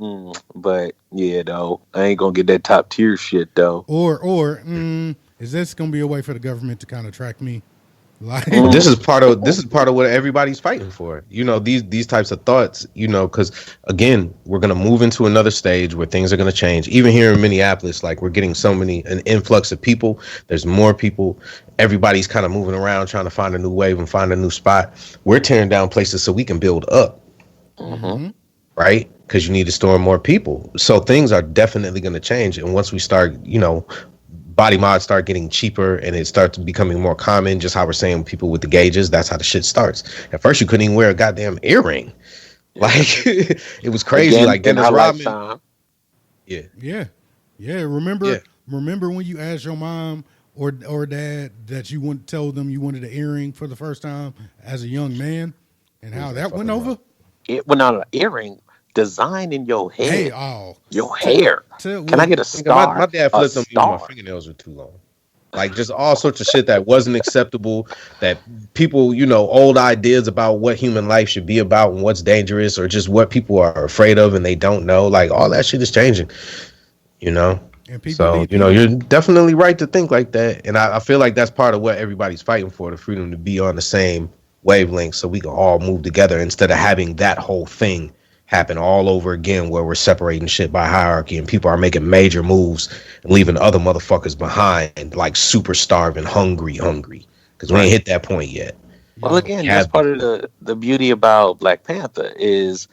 but yeah, though I ain't gonna get that top tier shit though. Or is this gonna be a way for the government to kind of track me? Like this is part of what everybody's fighting for. These types of thoughts. Because again, we're gonna move into another stage where things are gonna change. Even here in Minneapolis, like we're getting an influx of people. There's more people. Everybody's kind of moving around trying to find a new wave and find a new spot. We're tearing down places so we can build up. Right? Because you need to store more people. So things are definitely going to change. And once we start, body mods start getting cheaper and it starts becoming more common, just how we're saying people with the gauges, that's how the shit starts. At first, you couldn't even wear a goddamn earring. Like, it was crazy. Again, like, Dennis Rodman. Yeah. Remember when you asked your mom or dad that you wouldn't tell them you wanted an earring for the first time as a young man, and how that went over? It went on an earring design in your head. Hey, your hair. Can I get a star? My dad flipped on me when my fingernails were too long. Like just all sorts of shit that wasn't acceptable, that people, old ideas about what human life should be about and what's dangerous or just what people are afraid of and they don't know. Like all that shit is changing, And so, you're definitely right to think like that. And I feel like that's part of what everybody's fighting for, the freedom to be on the same wavelength so we can all move together instead of having that whole thing happen all over again where we're separating shit by hierarchy and people are making major moves and leaving other motherfuckers behind like super starving, hungry because we ain't hit that point yet. Well, again, that's part of the beauty about Black Panther is,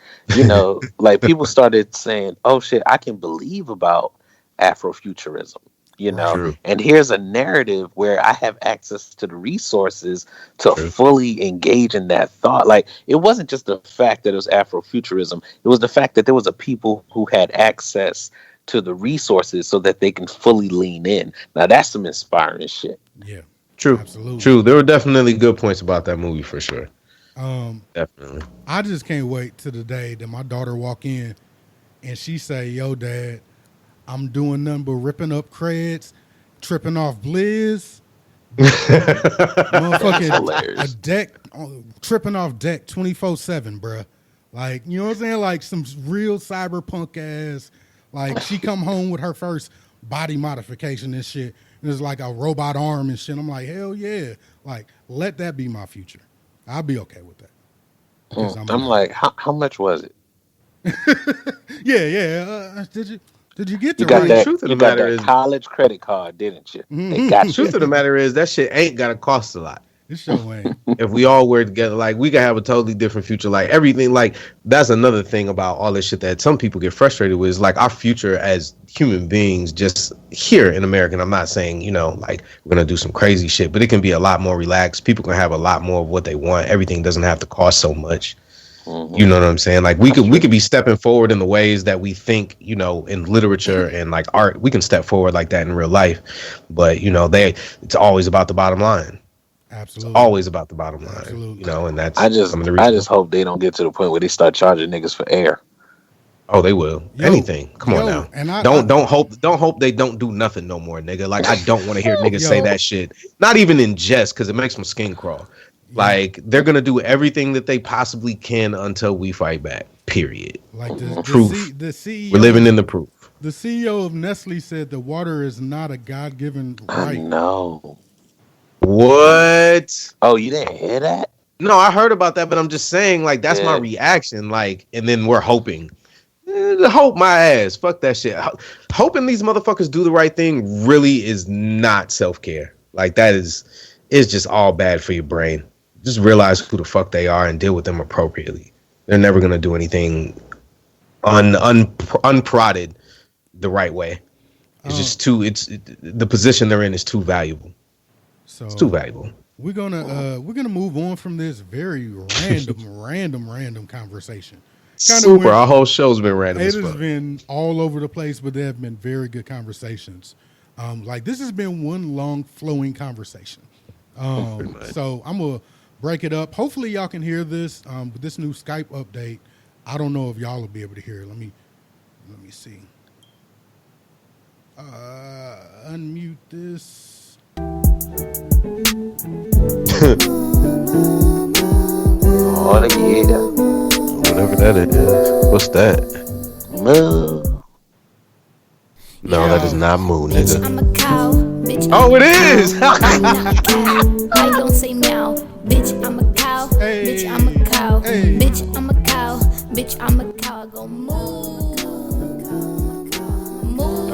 like people started saying, oh shit, I can believe about Afrofuturism. True. And here's a narrative where I have access to the resources to fully engage in that thought. Like it wasn't just the fact that it was Afrofuturism. It was the fact that there was a people who had access to the resources so that they can fully lean in. Now that's some inspiring shit. Yeah. True. Absolutely. True. There were definitely good points about that movie for sure. Definitely. I just can't wait to the day that my daughter walk in and she say, yo, Dad, I'm doing nothing but ripping up creds, tripping off blizz, motherfucking a deck, tripping off deck 24/7, bruh. Like, you know what I'm saying? Like some real cyberpunk ass. Like she come home with her first body modification and shit, and it's like a robot arm and shit. I'm like, hell yeah! Like, let that be my future. I'll be okay with that. I'm like, how much was it? Yeah. Did you get the right? The truth of the matter is college credit card, didn't you? They got the truth of the matter is that shit ain't gotta cost a lot. It sure ain't. If we all were together, like we could have a totally different future. Like everything, like that's another thing about all this shit that some people get frustrated with is like our future as human beings just here in America. And I'm not saying, like we're gonna do some crazy shit, but it can be a lot more relaxed. People can have a lot more of what they want. Everything doesn't have to cost so much. You know what I'm saying? Like we could be stepping forward in the ways that we think, in literature and like art, we can step forward like that in real life. But, it's always about the bottom line. Absolutely. It's always about the bottom line. Absolutely. And that's I just hope they don't get to the point where they start charging niggas for air. Oh, they will. Anything. Come on now. And don't hope they don't do nothing no more, nigga. Like I don't want to hear niggas say that shit. Not even in jest, because it makes my skin crawl. Like they're gonna do everything that they possibly can until we fight back. Period. Like the proof. The CEO, we're living in the proof. The CEO of Nestle said the water is not a God-given right. No. What? Oh, you didn't hear that? No, I heard about that, but I'm just saying, like, that's my reaction. Like, and then we're hoping. Hope my ass. Fuck that shit. Hoping these motherfuckers do the right thing really is not self-care. Like, that is just all bad for your brain. Just realize who the fuck they are and deal with them appropriately. They're never gonna do anything unprodded the right way. It's just too. The position they're in is too valuable. So it's too valuable. We're gonna move on from this very random conversation. Super. Our whole show's been random. It has been all over the place, but there have been very good conversations. Like this has been one long flowing conversation. So I'm gonna break it up. Hopefully y'all can hear this. With this new Skype update, I don't know if y'all will be able to hear it. Let me see. Unmute this. Oh yeah. Whatever that is. What's that? Moo. No, that is not moo, nigga. I'm a cow. Bitch, oh, it is. I don't say meow. Bitch, I'm a cow. Hey. Bitch, I'm a cow. Hey. Bitch, I'm a cow. Bitch, I'm a cow. I go moo. Moo.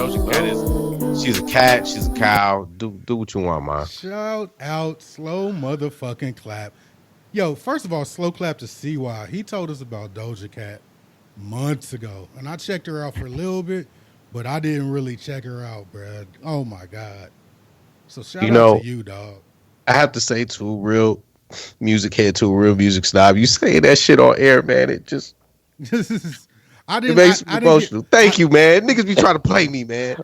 She's a cat. She's a cow. Do what you want, man. Shout out, slow motherfucking clap. Yo, first of all, slow clap to Ceewhy. He told us about Doja Cat months ago, and I checked her out for a little bit, but I didn't really check her out, bruh. Oh my God. So shout out to you, dog. I have to say, to a real music head, to a real music snob, you saying that shit on air, man, it just it makes me emotional. Thank you, man. Niggas be trying to play me, man.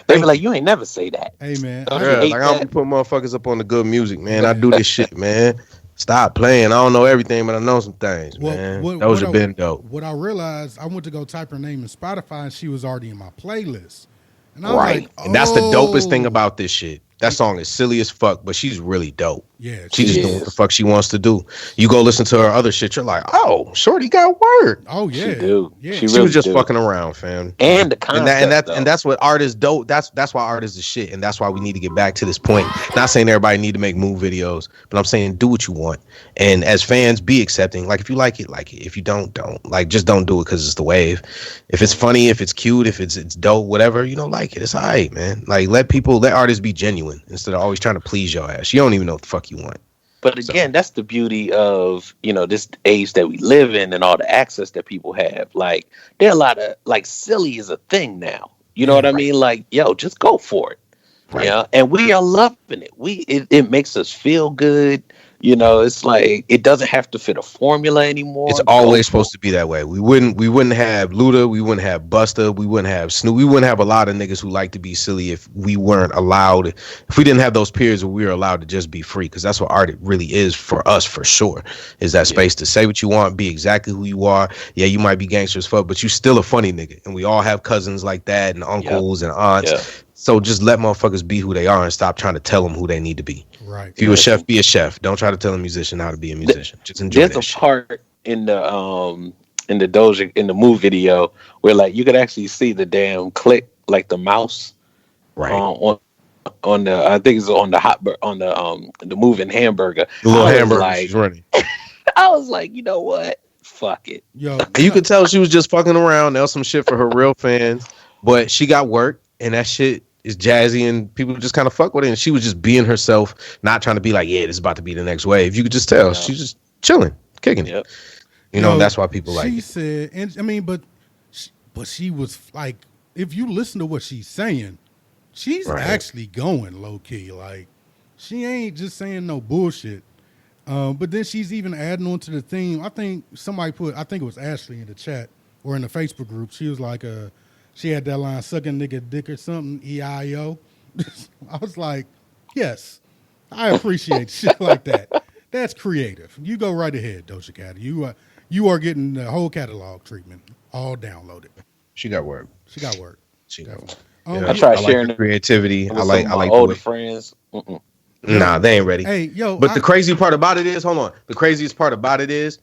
They be like, you ain't never say that. Hey, man. Like, I don't be putting motherfuckers up on the good music, man. I do this shit, man. Stop playing. I don't know everything, but I know some things, man. Doja been dope. What I realized, I went to go type her name in Spotify, and she was already in my playlist. And I was like, and that's the dopest thing about this shit. That song is silly as fuck, but she's really dope. Yeah, she just doing what the fuck she wants to do. You go listen to her other shit, you're like, oh, shorty got word. Oh yeah, she do. Yeah, she was just fucking around, fam. And the concept, and that's what art is dope. That's why art is the shit, and that's why we need to get back to this point. Not saying everybody need to make move videos, but I'm saying do what you want, and as fans, be accepting. Like if you like it, like it. If you don't. Like just don't do it because it's the wave. If it's funny, if it's cute, if it's dope, whatever, you don't like it, it's alright, man. Like let artists be genuine instead of always trying to please your ass. You don't even know what the fuck you want. But again, that's the beauty of, this age that we live in and all the access that people have. Like, there are a lot of, like, silly is a thing now. You know what I mean? Like, yo, just go for it. Right. Yeah. And we are loving it. It makes us feel good. It's like it doesn't have to fit a formula anymore. It's always supposed to be that way. We wouldn't have Luda, we wouldn't have Busta, we wouldn't have Snoop, we wouldn't have a lot of niggas who like to be silly if we weren't allowed. If we didn't have those periods where we were allowed to just be free, because that's what art really is for us, for sure. Is that space to say what you want, be exactly who you are. Yeah, you might be gangster as fuck, but you still a funny nigga, and we all have cousins like that and uncles and aunts. Yeah. So just let motherfuckers be who they are and stop trying to tell them who they need to be. Right. If you're a chef, be a chef. Don't try to tell a musician how to be a musician. Just enjoy There's a part in the Doja in the move video where like you could actually see the damn click, like the mouse, right on the I think it's on the moving hamburger. The little hamburger like, she's running. I was like, you know what? Fuck it. Yo, you could tell she was just fucking around. That was some shit for her real fans, but she got work, and that shit is jazzy and people just kind of fuck with it, and she was just being herself, not trying to be like, yeah, this is about to be the next wave. You could just tell she's just chilling, kicking it. That's why people like it. She said, and I mean, but she was like, if you listen to what she's saying, she's actually going low key. Like she ain't just saying no bullshit. But then she's even adding on to the theme. I think somebody I think it was Ashley in the chat or in the Facebook group. She was like, she had that line, sucking nigga dick or something, E-I-O. I was like, yes, I appreciate shit like that. That's creative. You go right ahead, Doja Cat. You are getting the whole catalog treatment. all downloaded. She got work. She got work. She got Definitely. work. I Yeah. tried I like sharing the it creativity. with some of I my like the older way. friends. Mm-mm. Nah, they ain't ready. Hey, yo, But the crazy part about it is, hold on. The craziest part about it is,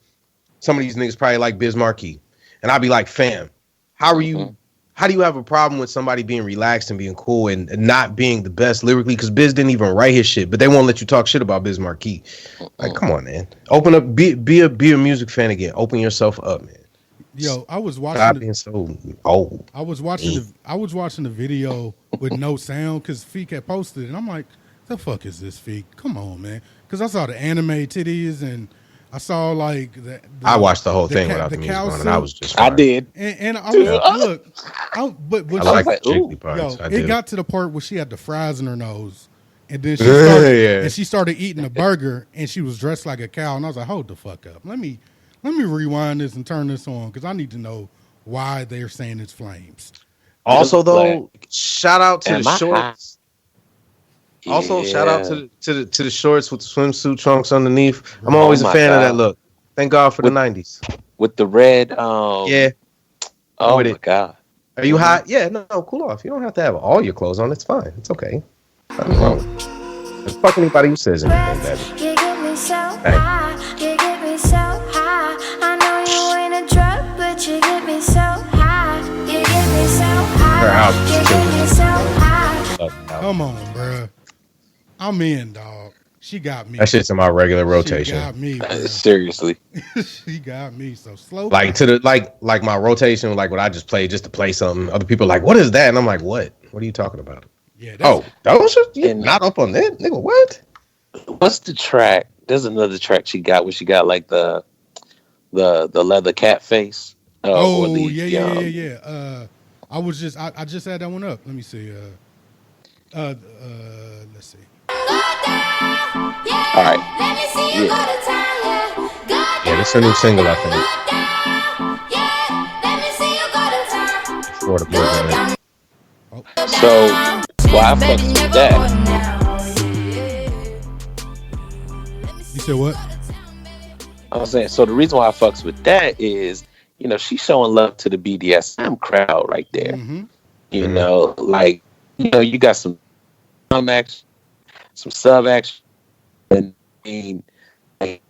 some of these niggas probably like Biz Markie, and I'll be like, fam, how are you? How do you have a problem with somebody being relaxed and being cool and not being the best lyrically? Because Biz didn't even write his shit, but they won't let you talk shit about Biz Markie. Like, come on, man. Open up. Be a music fan again. Open yourself up, man. Yo, I was watching. Stop being so old. I was watching the video with no sound because Feek had posted it, and I'm like, the fuck is this, Feek? Come on, man. Because I saw the anime titties and I saw like I watched the whole thing without the music on, and I was just fine. I did. And I was but I like the ooh. jiggly parts. yo, I it do. got to the part where she had the fries in her nose, and then she started eating a burger, and she was dressed like a cow, and I was like, hold the fuck up. Let me rewind this and turn this on because I need to know why they're saying it's flames. Also, though, shout out to the Am I shorts. high? Also, shout out Yeah. to the shorts with the swimsuit trunks underneath. I'm always a my fan of that God. look. Thank God for the '90s. With the red. Yeah. Oh with my it. God. Are you hot? Yeah. No. Cool off. You don't have to have all your clothes on. It's fine. It's okay. Nothing wrong with it. Fuck anybody who says anything, baby. You get me so Hey. high, you get me so high. I know you ain't a drug, but you get me so high. You get me so Her high, album's you get me so high. Come on, bruh. I'm in, dog. She got me. That shit's in my regular She rotation. got me, bruh. Seriously. She got me. So slow. Like to the like my rotation, like what I just played just to play something. Other people are like, what is that? And I'm like, what? What are you talking about? Yeah. Oh, those are you And- not up on that, nigga. What? What's the track? There's another track she got where she got like the leather cat face. Oh, or yeah. I just had that one up. Let me see. Let's see. All right. Yeah, this is a new single, I think. For the program. So why I fucks with that? You said what? I was saying, so the reason why I fucks with that is, she's showing love to the BDSM crowd right there. Mm-hmm. Like, you got some action, some sub action, and like,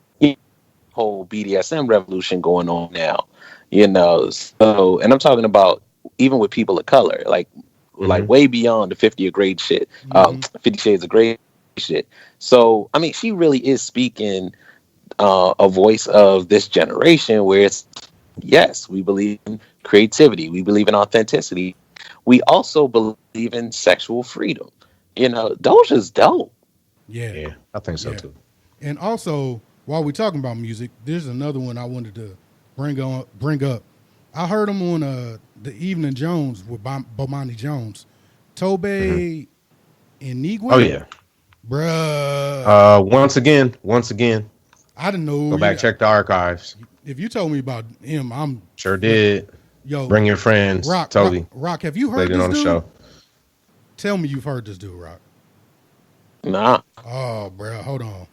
whole BDSM revolution going on now. So, and I'm talking about even with people of color, like way beyond the 50 grade shit, 50 Shades of Grey shit. So, I mean, she really is speaking a voice of this generation where it's, yes, we believe in creativity. We believe in authenticity. We also believe in sexual freedom. Doja's dope. Yeah, I think so Yeah. too. And also, while we're talking about music, there's another one I wanted to bring up. I heard him on the Evening Jones with Bomani Jones. Tobe Inigwe. Oh yeah. Bruh. Once again. I didn't know. Go back, check the archives. If you told me about him, I'm Sure did. Yo, Bring your friends. Toby. Rock, have you heard Played it this on the dude? show. Tell me you've heard this dude, Rock. Nah. Oh, bro, hold on.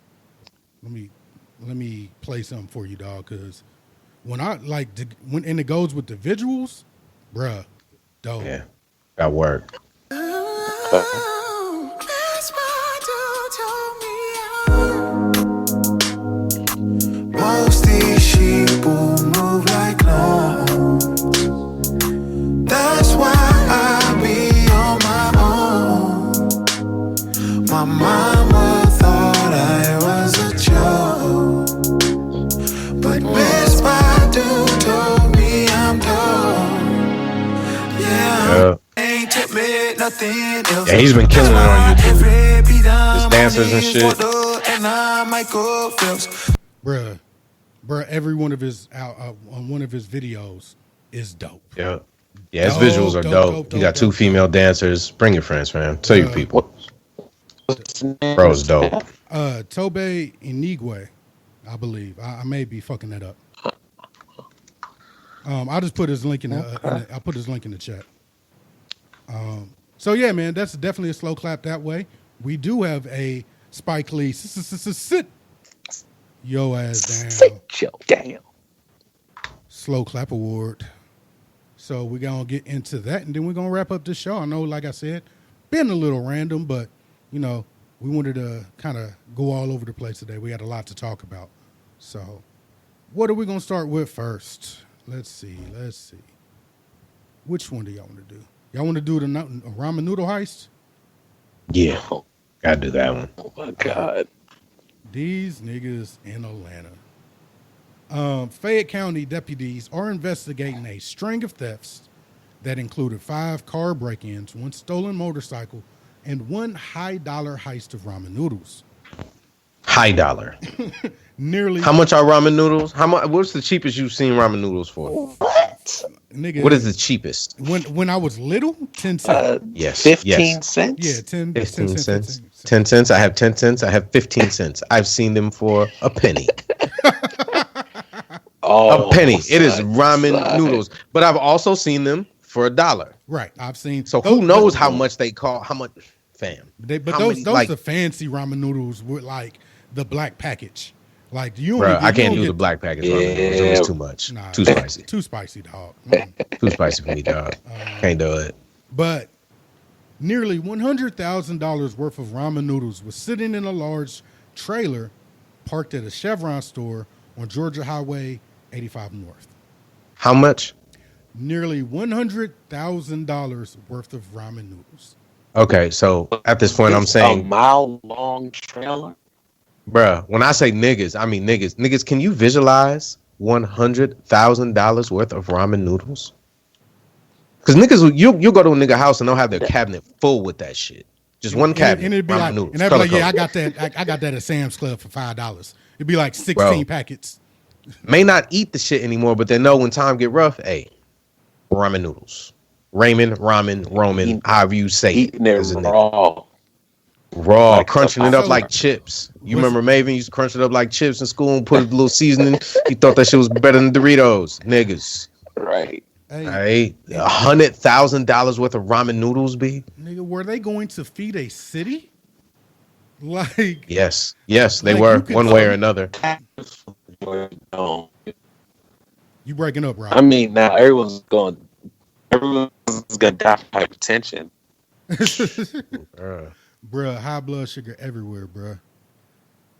Let me play something for you, dog. Because when and it goes with the visuals, bruh, dope. Yeah, got work. Most these sheep will move like lawns. That's why I be on my own. My mama thought I was a joke, but Miss Badu told me I'm dope. Yeah, ain't to admit nothing else. Yeah, he's been killing it on YouTube. His dancers and shit. And I might go Phelps. Bruh, every one of his on one of his videos is dope. Yeah, his visuals are dope. You got two female dancers. Bring your friends, man. Tell your people. Bro's dope. Tobe Inigwe, I believe. I may be fucking that up. I'll just put his link I'll put his link in the chat. So yeah, man, that's definitely a slow clap that way. We do have a Spike Lee sit yo ass down. Sit your damn. Slow clap award. So we're going to get into that, and then we're going to wrap up the show. I know, like I said, been a little random, but, we wanted to kind of go all over the place today. We had a lot to talk about. So what are we going to start with first? Let's see. Which one do y'all want to do? Y'all want to do the ramen noodle heist? Yeah, gotta do that one. Oh my God. These niggas in Atlanta. Fayette County deputies are investigating a string of thefts that included 5 car break-ins, 1 stolen motorcycle, and 1 high-dollar heist of ramen noodles. High dollar. Nearly. How much are ramen noodles? How much? What's the cheapest you've seen ramen noodles for? What? Nigga, What is the cheapest? When I was little, 10 cents. Yes. 15 cents? Yeah, 10 15 cents. 10 cents. I have 10 cents. I have 15 cents. I've seen them for a penny. Oh, A penny. It is son. ramen noodles. But I've also seen them for $1. Right. I've seen. So who knows how much they cost? How much, fam? Those are fancy ramen noodles with like the black package. Like I can't do the black package ramen noodles. It was too much. Nah, too spicy. Too spicy, dog. Too spicy for me, dog. Can't do it. But nearly $100,000 worth of ramen noodles was sitting in a large trailer parked at a Chevron store on Georgia Highway 85 North. How much? Nearly $100,000 worth of ramen noodles. Okay, so at this point, I'm saying a mile-long trailer. Bruh, when I say niggas, I mean niggas. Niggas, can you visualize $100,000 worth of ramen noodles? Because niggas, you go to a nigga house and they'll have their cabinet full with that shit. Just one cabinet. And it'd be ramen like, noodles, and they'd be like, color yeah, code. I got that at Sam's Club for $5. It'd be like 16 Bro. packets. May not eat the shit anymore, but they know when time get rough, hey, ramen noodles. Ramen, Roman, however you say it. Eating it raw. Like crunching it up like chips. You remember Maven used to crunch it up like chips in school and put a little seasoning. He thought that shit was better than Doritos. Niggas. Right. Hey, All right. $100,000 worth of ramen noodles, B? nigga, were they going to feed a city? Like, Yes, they Like, were you could one way tell- or another. you breaking up, Rob? I mean, now everyone's gonna die from hypertension. Bruh, high blood sugar everywhere, bruh.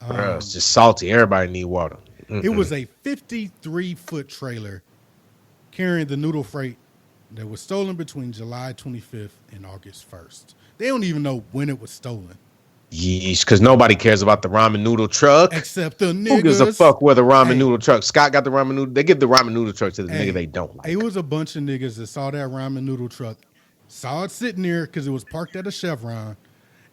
Bruh, it's just salty. Everybody need water. It was a 53-foot trailer carrying the noodle freight that was stolen between July 25th and August 1st. They don't even know when it was stolen. Yeesh, because nobody cares about the ramen noodle truck. Except the niggas. Who gives a fuck where the ramen Hey. noodle truck? Scott got the ramen noodle. They give the ramen noodle truck to the nigga they don't like. It was a bunch of niggas that saw that ramen noodle truck, saw it sitting there because it was parked at a Chevron.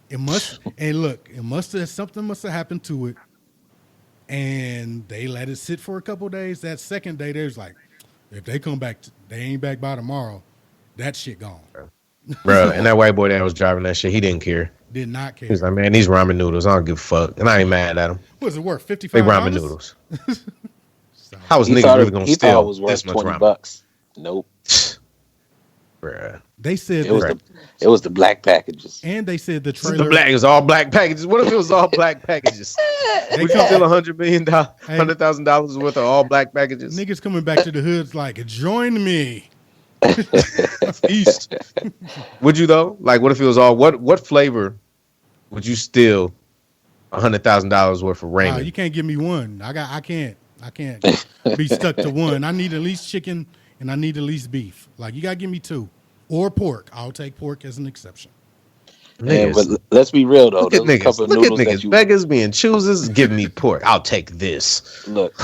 Something must have happened to it. And they let it sit for a couple of days. That second day, they was like, if they come back, they ain't back by tomorrow. That shit gone. Bro, and that white boy that was driving that shit, he didn't care. Did not care. He was like, man, these ramen noodles, I don't give a fuck. And I ain't mad at him. What was it worth? $55? They ramen noodles. How was He niggas thought really it, gonna he thought it steal was worth this much ramen? $20. Nope. Bruh. They said It was the black packages. and they said the This is trailer. it was all black packages. What if it was all black packages? Would you steal $100,000 worth of all black packages? Niggas coming back to the hoods like, join me. East. Would you though? Like, what if it was all what flavor would you steal $100,000 worth of ramen? You can't give me one. I can't be stuck to one. I need at least chicken and I need at least beef. Like, you gotta give me 2 or pork. I'll take pork as an exception. Yeah, but let's be real though. Look at There's a couple niggas. of Look at noodles that niggas. you Beggars being choosers. Give me pork. I'll take this. look.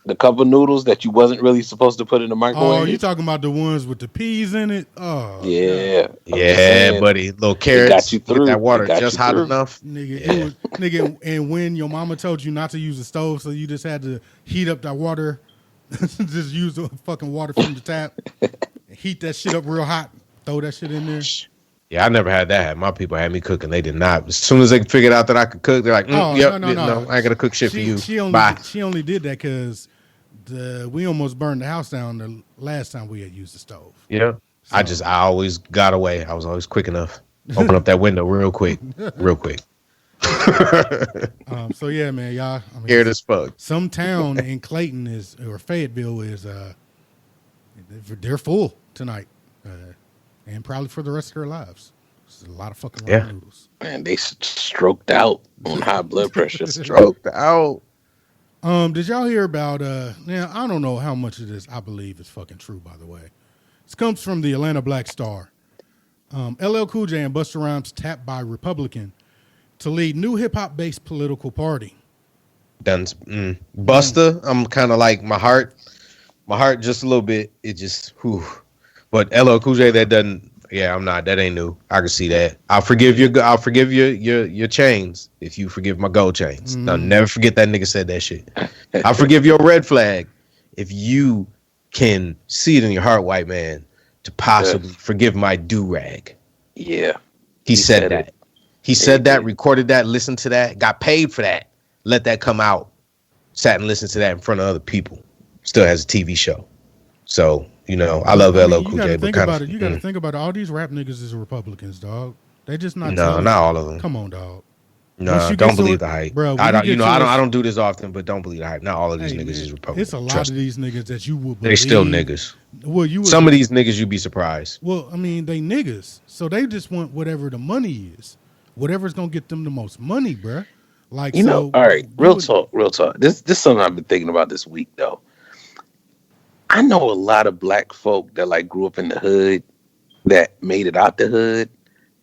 The couple of noodles that you wasn't really supposed to put in the microwave. Oh, you talking about the ones with the peas in it? Oh, Yeah. Yeah, buddy. Little carrots. got you through. Get that water It got just you hot through. enough. nigga, it was, nigga. And when your mama told you not to use the stove, so you just had to heat up that water, just use the fucking water from the tap, heat that shit up real hot, throw that shit in there. Yeah, I never had that. My people had me cooking. They did not. As soon as they figured out that I could cook, they're like, Oh, yep, no. I ain't gonna cook shit for you. She Bye. only did that because we almost burned the house down the last time we had used the stove. Yeah. I always got away. I was always quick enough. Open up that window real quick. So yeah, man, y'all. I mean, Scared as fuck. some town in Clayton or Fayetteville is They're full tonight, and probably for the rest of their lives. It's a lot of fucking ramen noodles. Man, they stroked out on high blood pressure. Stroked out. Did y'all hear about? Now I don't know how much of this I believe is fucking true. By the way, this comes from the Atlanta Black Star. LL Cool J and Busta Rhymes tapped by Republican to lead new hip hop based political party. Busta, I'm kind of like my heart just a little bit. It just, whew. But LL Cool J, that doesn't. Yeah, I'm not. That ain't new. I can see that. I'll forgive your chains if you forgive my gold chains. I'll never forget that nigga said that shit. I'll forgive your red flag if you can see it in your heart, white man, to possibly forgive my do-rag. Yeah. He said that. He said that, recorded that, listened to that, got paid for that, let that come out, sat and listened to that in front of other people. Still has a TV show. So, I love LL Cool J. But about it. You got to think about it. All these rap niggas is Republicans, dog. They just not. No, not all of them. Come on, dog. No, don't believe the hype. Bro, I don't do this often, but don't believe the hype. Not all of these niggas is Republicans. It's a lot of these niggas that you will believe. They still niggas. Well, some of these niggas you'd be surprised. Well, I mean, they niggas, so they just want whatever the money is, whatever's gonna get them the most money, bro. Like, all right, real talk. This is something I've been thinking about this week, though. I know a lot of black folk that like grew up in the hood, that made it out the hood,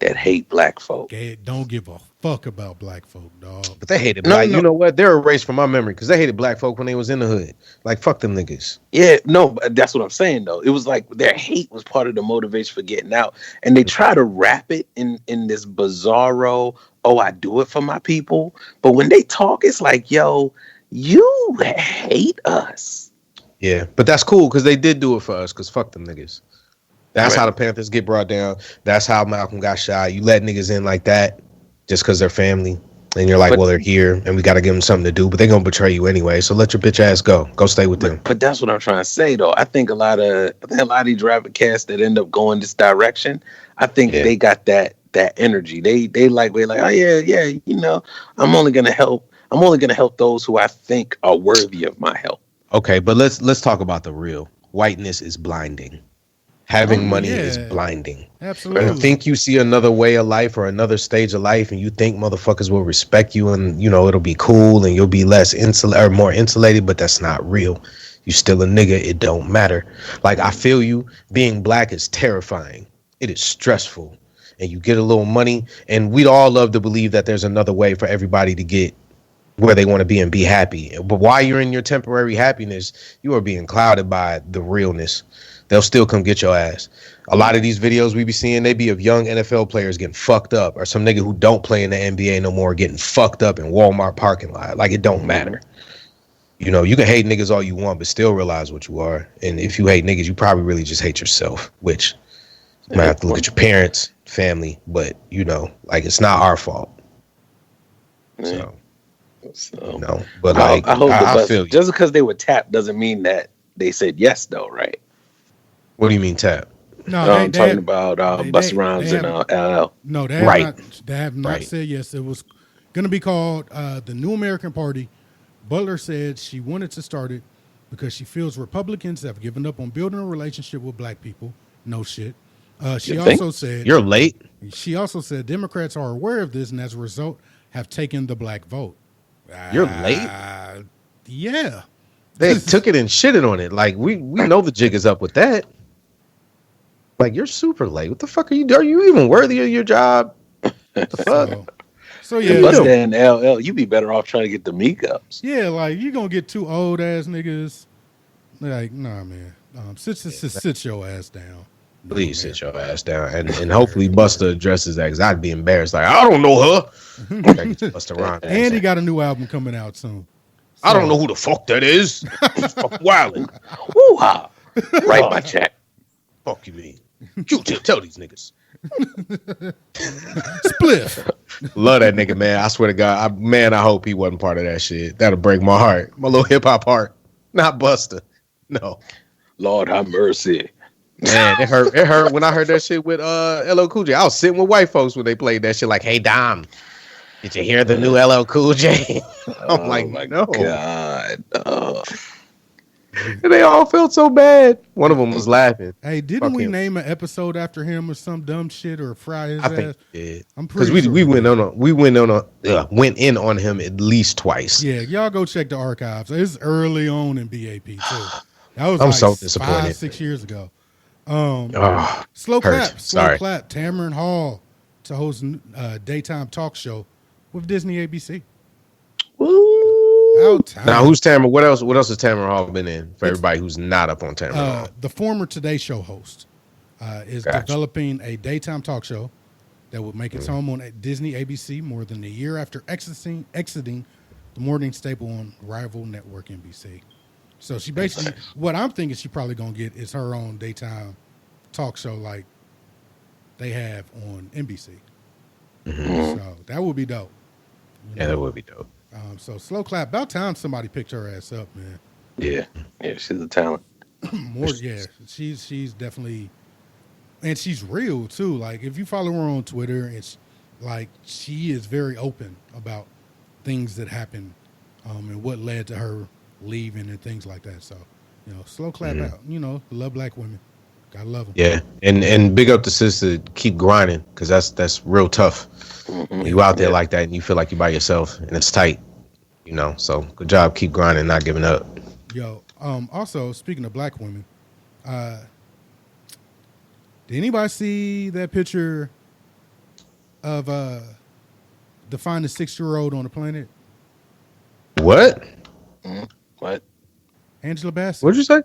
that hate black folk. They don't give a fuck about black folk, dog. But they hated black. No. You know what? They're erased from my memory because they hated black folk when they was in the hood. Like, fuck them niggas. Yeah, no, that's what I'm saying, though. It was like their hate was part of the motivation for getting out. And they try to wrap it in this bizarro, I do it for my people. But when they talk, it's like, yo, you hate us. Yeah, but that's cool because they did do it for us because fuck them niggas. That's how the Panthers get brought down. That's how Malcolm got shot. You let niggas in like that just because they're family. And you're like, well, they're here and we got to give them something to do, but they're going to betray you anyway. So let your bitch ass go. Go stay with them. But that's what I'm trying to say, though. I think a lot of these rapper cats that end up going this direction, I think they got that energy. We're like, oh, yeah, I'm only going to help those who I think are worthy of my help. Okay, but let's talk about the real. Whiteness is blinding. Having money is blinding. Absolutely. And think you see another way of life or another stage of life and you think motherfuckers will respect you and, it'll be cool and you'll be less insulated or more insulated, but that's not real. You still a nigga. It don't matter. Like, I feel you. Being black is terrifying. It is stressful. And you get a little money and we'd all love to believe that there's another way for everybody to get where they want to be and be happy. But while you're in your temporary happiness, you are being clouded by the realness. They'll still come get your ass. A lot of these videos we be seeing, they be of young NFL players getting fucked up or some nigga who don't play in the NBA no more getting fucked up in Walmart parking lot. Like, it don't matter. You can hate niggas all you want, but still realize what you are. And if you hate niggas, you probably really just hate yourself, which you might have to look at your parents, family, but, it's not our fault. But I feel you. Just because they were tapped doesn't mean that they said yes, though, right? What do you mean tap? No, I'm talking about Busta Rhymes and LL. No, they have not said yes. It was going to be called the New American Party. Butler said she wanted to start it because she feels Republicans have given up on building a relationship with black people. No shit. She also said you're late. She also said Democrats are aware of this and as a result have taken the black vote. You're late? Yeah. They took it and shitted on it. Like, we know the jig is up with that. Like, you're super late. What the fuck are you doing? Are you even worthy of your job? What the fuck? So yeah. Busta and LL, you be better off trying to get the meetups. Yeah, like, you gonna get two old ass niggas. Like, nah, man. Sit your ass down. Please sit your ass down. And hopefully Busta addresses that because I'd be embarrassed. Like, I don't know her. Busta Rhymes. And he got a new album coming out soon. So. I don't know who the fuck that is. Fuck wildin'. Woo-ha. Write my check. Fuck you mean. You tell these niggas. Spliff. Love that nigga, man. I swear to God. I hope he wasn't part of that shit. That'll break my heart. My little hip hop heart. Not Busta. No. Lord have mercy. Man, it hurt. It hurt when I heard that shit with LL Cool J. I was sitting with white folks when they played that shit. Like, hey Dom, did you hear the new LL Cool J? I'm like, my no. God. And they all felt so bad. One of them was laughing. Hey, didn't we name an episode after him or some dumb shit or fry his ass? I think we did. I'm pretty sure we went in on him at least twice. Yeah, y'all go check the archives. It's early on in BAP too. That was I'm like so disappointed. 5-6 years ago. Slow clap. Tamron Hall to host a daytime talk show with Disney ABC. Woo. Now who's Tamron? What else has Tamron Hall been in for everybody who's not up on Tamron Hall? The former Today Show host is developing a daytime talk show that will make its home on Disney ABC more than a year after exiting the morning staple on rival network NBC. So she basically, what I'm thinking she probably gonna get is her own daytime talk show like they have on NBC. So that would be dope. Yeah, that would be dope. So slow clap. About time somebody picked her ass up, man. Yeah, she's a talent. She's definitely, and she's real too. Like if you follow her on Twitter, it's like she is very open about things that happened and what led to her leaving and things like that. So, slow clap out. Love black women. Gotta love them. Yeah, and big up the sister. Keep grinding because that's real tough. You out there like that and you feel like you by yourself and it's tight. So good job. Keep grinding, not giving up. Also, speaking of black women, did anybody see that picture of the finest 6-year-old on the planet? What? What? Angela Bassett. What'd you say?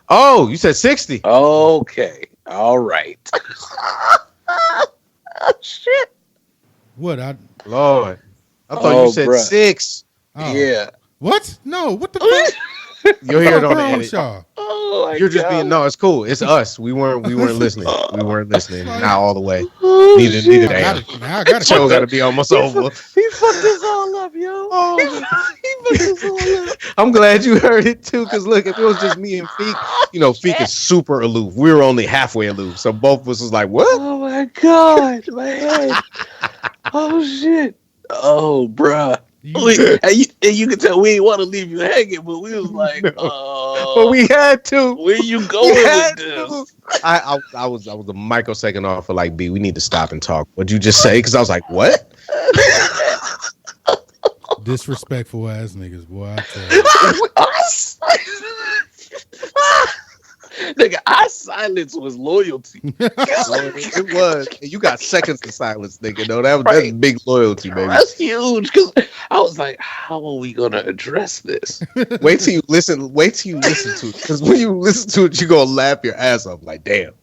Oh, you said 60. Okay. All right. Oh, shit. What? Lord. I thought you said 6. Oh. Yeah. What? No. What the fuck? You'll hear it on the edit. Oh, you're just being no. It's cool. It's us. We weren't listening. We weren't listening. Not all the way. Neither damn. Now I got it. Show got to be almost over. He fucked this all up, yo. Oh. He fucked this all up. I'm glad you heard it too, because look, if it was just me and Feek, Feek is super aloof. We were only halfway aloof, so both of us was like, "What? Oh my god, my head! Oh shit! Oh, bruh." And you can tell we didn't want to leave you hanging, but we was like, but we had to. Where you going with this? I was a microsecond off for like, B, we need to stop and talk. What'd you just say? Because I was like, what? Disrespectful ass niggas, boy. I tell you. Nigga, our silence was loyalty. It was. You got seconds of silence, nigga. No, that's big loyalty, baby. That's huge. Because I was like, how are we gonna address this? Wait till you listen to it. Because when you listen to it, you're gonna laugh your ass off. Like, damn.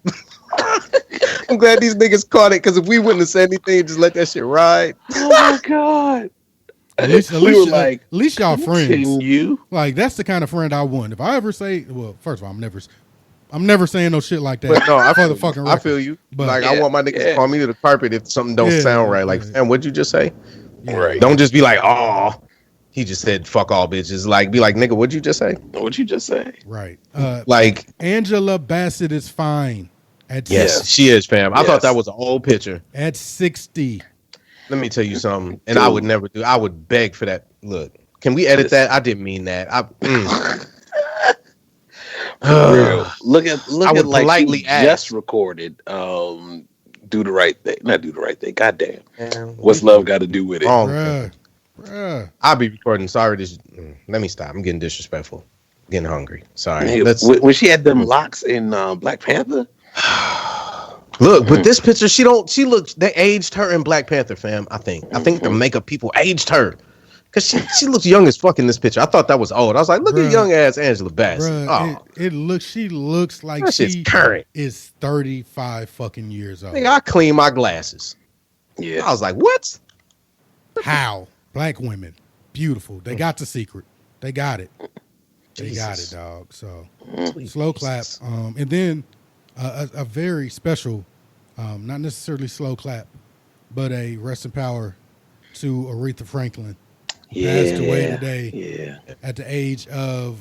I'm glad these niggas caught it. Because if we wouldn't have said anything, just let that shit ride. Oh my god. At least y'all friends. Continue. Like that's the kind of friend I want. If I ever say, well, first of all, I'm never saying no shit like that. But no, I feel you. But I want my niggas to call me to the carpet if something don't sound right. Like, fam, what'd you just say? Yeah. Right. Don't just be like, oh, he just said fuck all bitches. Like, be like, nigga, what'd you just say? What'd you just say? Right. Like Angela Bassett is fine. Yes, she is, fam. I thought that was an old picture. At 60. Let me tell you something. And I would never do. I would beg for that. Look, can we edit that? I didn't mean that. Real. Look at like politely just recorded. Do the right thing. Not do the right thing. Goddamn. What's love got to do with it? Bruh. I'll be recording. Sorry. Let me stop. I'm getting disrespectful. I'm getting hungry. Sorry. Hey, when she had them locks in Black Panther. Look, but this picture, they aged her in Black Panther, fam. I think the makeup people aged her. Cause she looks young as fuck in this picture. I thought that was old. I was like, look at young ass Angela Bassett. She looks like she current. Is 35 fucking years old. I clean my glasses. Yeah. I was like, what? How? Black women. Beautiful. They got the secret. They got it. They got it, dog. So slow clap. And then a very special, not necessarily slow clap, but a rest in power to Aretha Franklin. Passed away today at the age of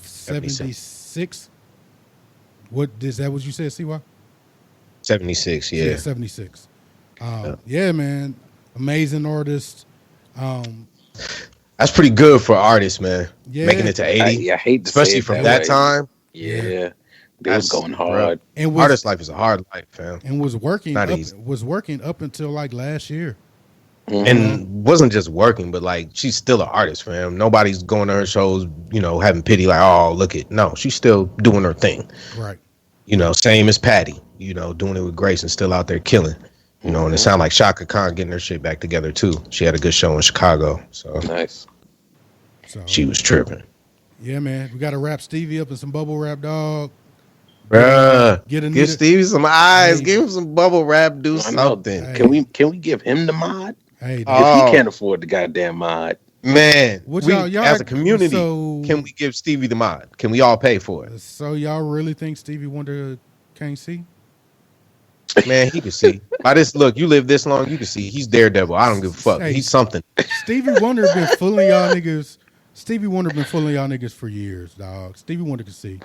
76. What is that? What you said, CY? 76. Yeah, 76. Yeah, man, amazing artist. That's pretty good for artists, man. Yeah. Making it to 80. I hate to say especially it from that that way. time. Yeah, they was going hard. And artist life is a hard life, fam. And was working Not up, easy. was working up until like last year. And wasn't just working, but like she's still an artist, fam. Nobody's going to her shows, having pity like, oh, look it. No, she's still doing her thing. Right. Same as Patty, doing it with grace and still out there killing. And it sounded like Shaka Khan getting her shit back together too. She had a good show in Chicago. So nice. So she was tripping. Yeah, man. We gotta wrap Stevie up in some bubble wrap, dog. Bruh, give Stevie some eyes. Hey. Give him some bubble wrap. Do something. Hey. Can we give him the mod? Hey, if he can't afford the goddamn mod, man, as a community, can we give Stevie the mod? Can we all pay for it? So y'all really think Stevie Wonder can't see? Man, he can see. By this look, you live this long, you can see. He's Daredevil. I don't give a fuck. Hey, he's something. Stevie Wonder been fooling y'all niggas. Stevie Wonder been fooling y'all niggas for years, dog. Stevie Wonder can see.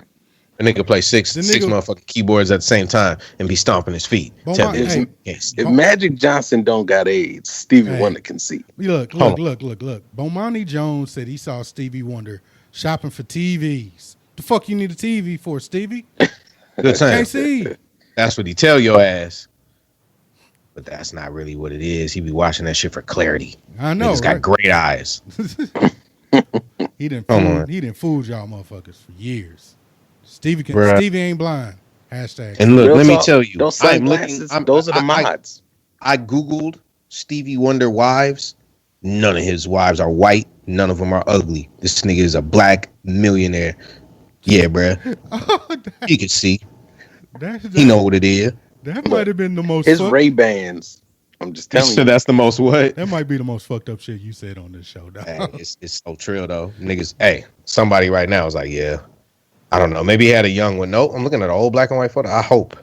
A nigga play six motherfucking keyboards at the same time and be stomping his feet. If Magic Johnson don't got AIDS, Stevie Wonder can see. Look. Bomani Jones said he saw Stevie Wonder shopping for TVs. The fuck you need a TV for, Stevie? Good time. Can't see. That's what he tell your ass. But that's not really what it is. He be watching that shit for clarity. I know. He's got great eyes. He done fooled y'all motherfuckers for years. Stevie ain't blind. Hashtag. And look, let me tell you. Those are the mods. I Googled Stevie Wonder wives. None of his wives are white. None of them are ugly. This nigga is a black millionaire. Yeah, bruh. He can see. He know what it is. That might have been the most. His Ray-Bans. I'm just telling you. That's the most what? That might be the most fucked up shit you said on this show, dog. Hey, it's so trill though. Niggas, somebody right now is like, yeah. I don't know. Maybe he had a young one. Nope. I'm looking at an old black and white photo. I hope.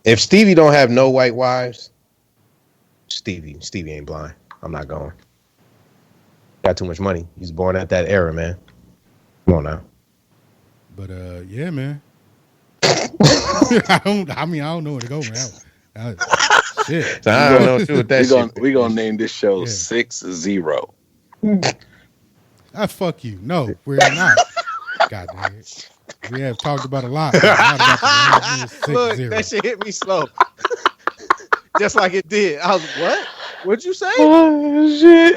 If Stevie don't have no white wives, Stevie ain't blind. I'm not going. Got too much money. He's born at that era, man. Come on now. But yeah, man. I don't know where to go, man. Shit. So I don't know what to do with that shit. We're gonna name this show 6-0. Fuck you. No, we're not. God damn it. We have talked about a lot. Look, that shit hit me slow. Just like it did. I was what? What'd you say? Oh shit.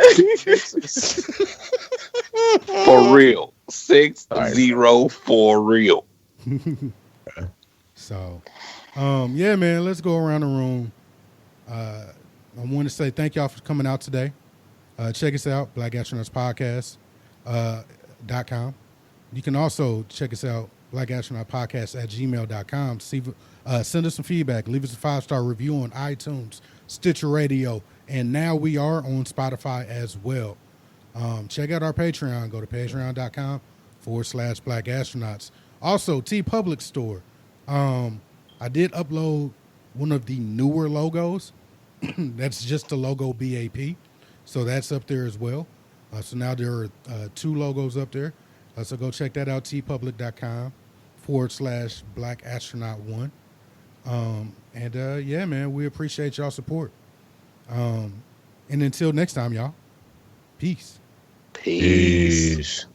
For real. 6-0 for real. So yeah, man, let's go around the room. I want to say thank y'all for coming out today. Check us out, Black Astronauts Podcast .com. You can also check us out, blackastronnauts@gmail.com. Send us some feedback. Leave us a 5-star review on iTunes, Stitcher Radio, and now we are on Spotify as well. Check out our Patreon. Go to patreon.com/Black Astronauts. Also, TeePublic store. I did upload one of the newer logos. That's just the logo BAP. So that's up there as well. So now there are 2 logos up there. So go check that out, tpublic.com/Black Astronaut 1. And yeah, man, we appreciate y'all support. And until next time, y'all, peace. Peace.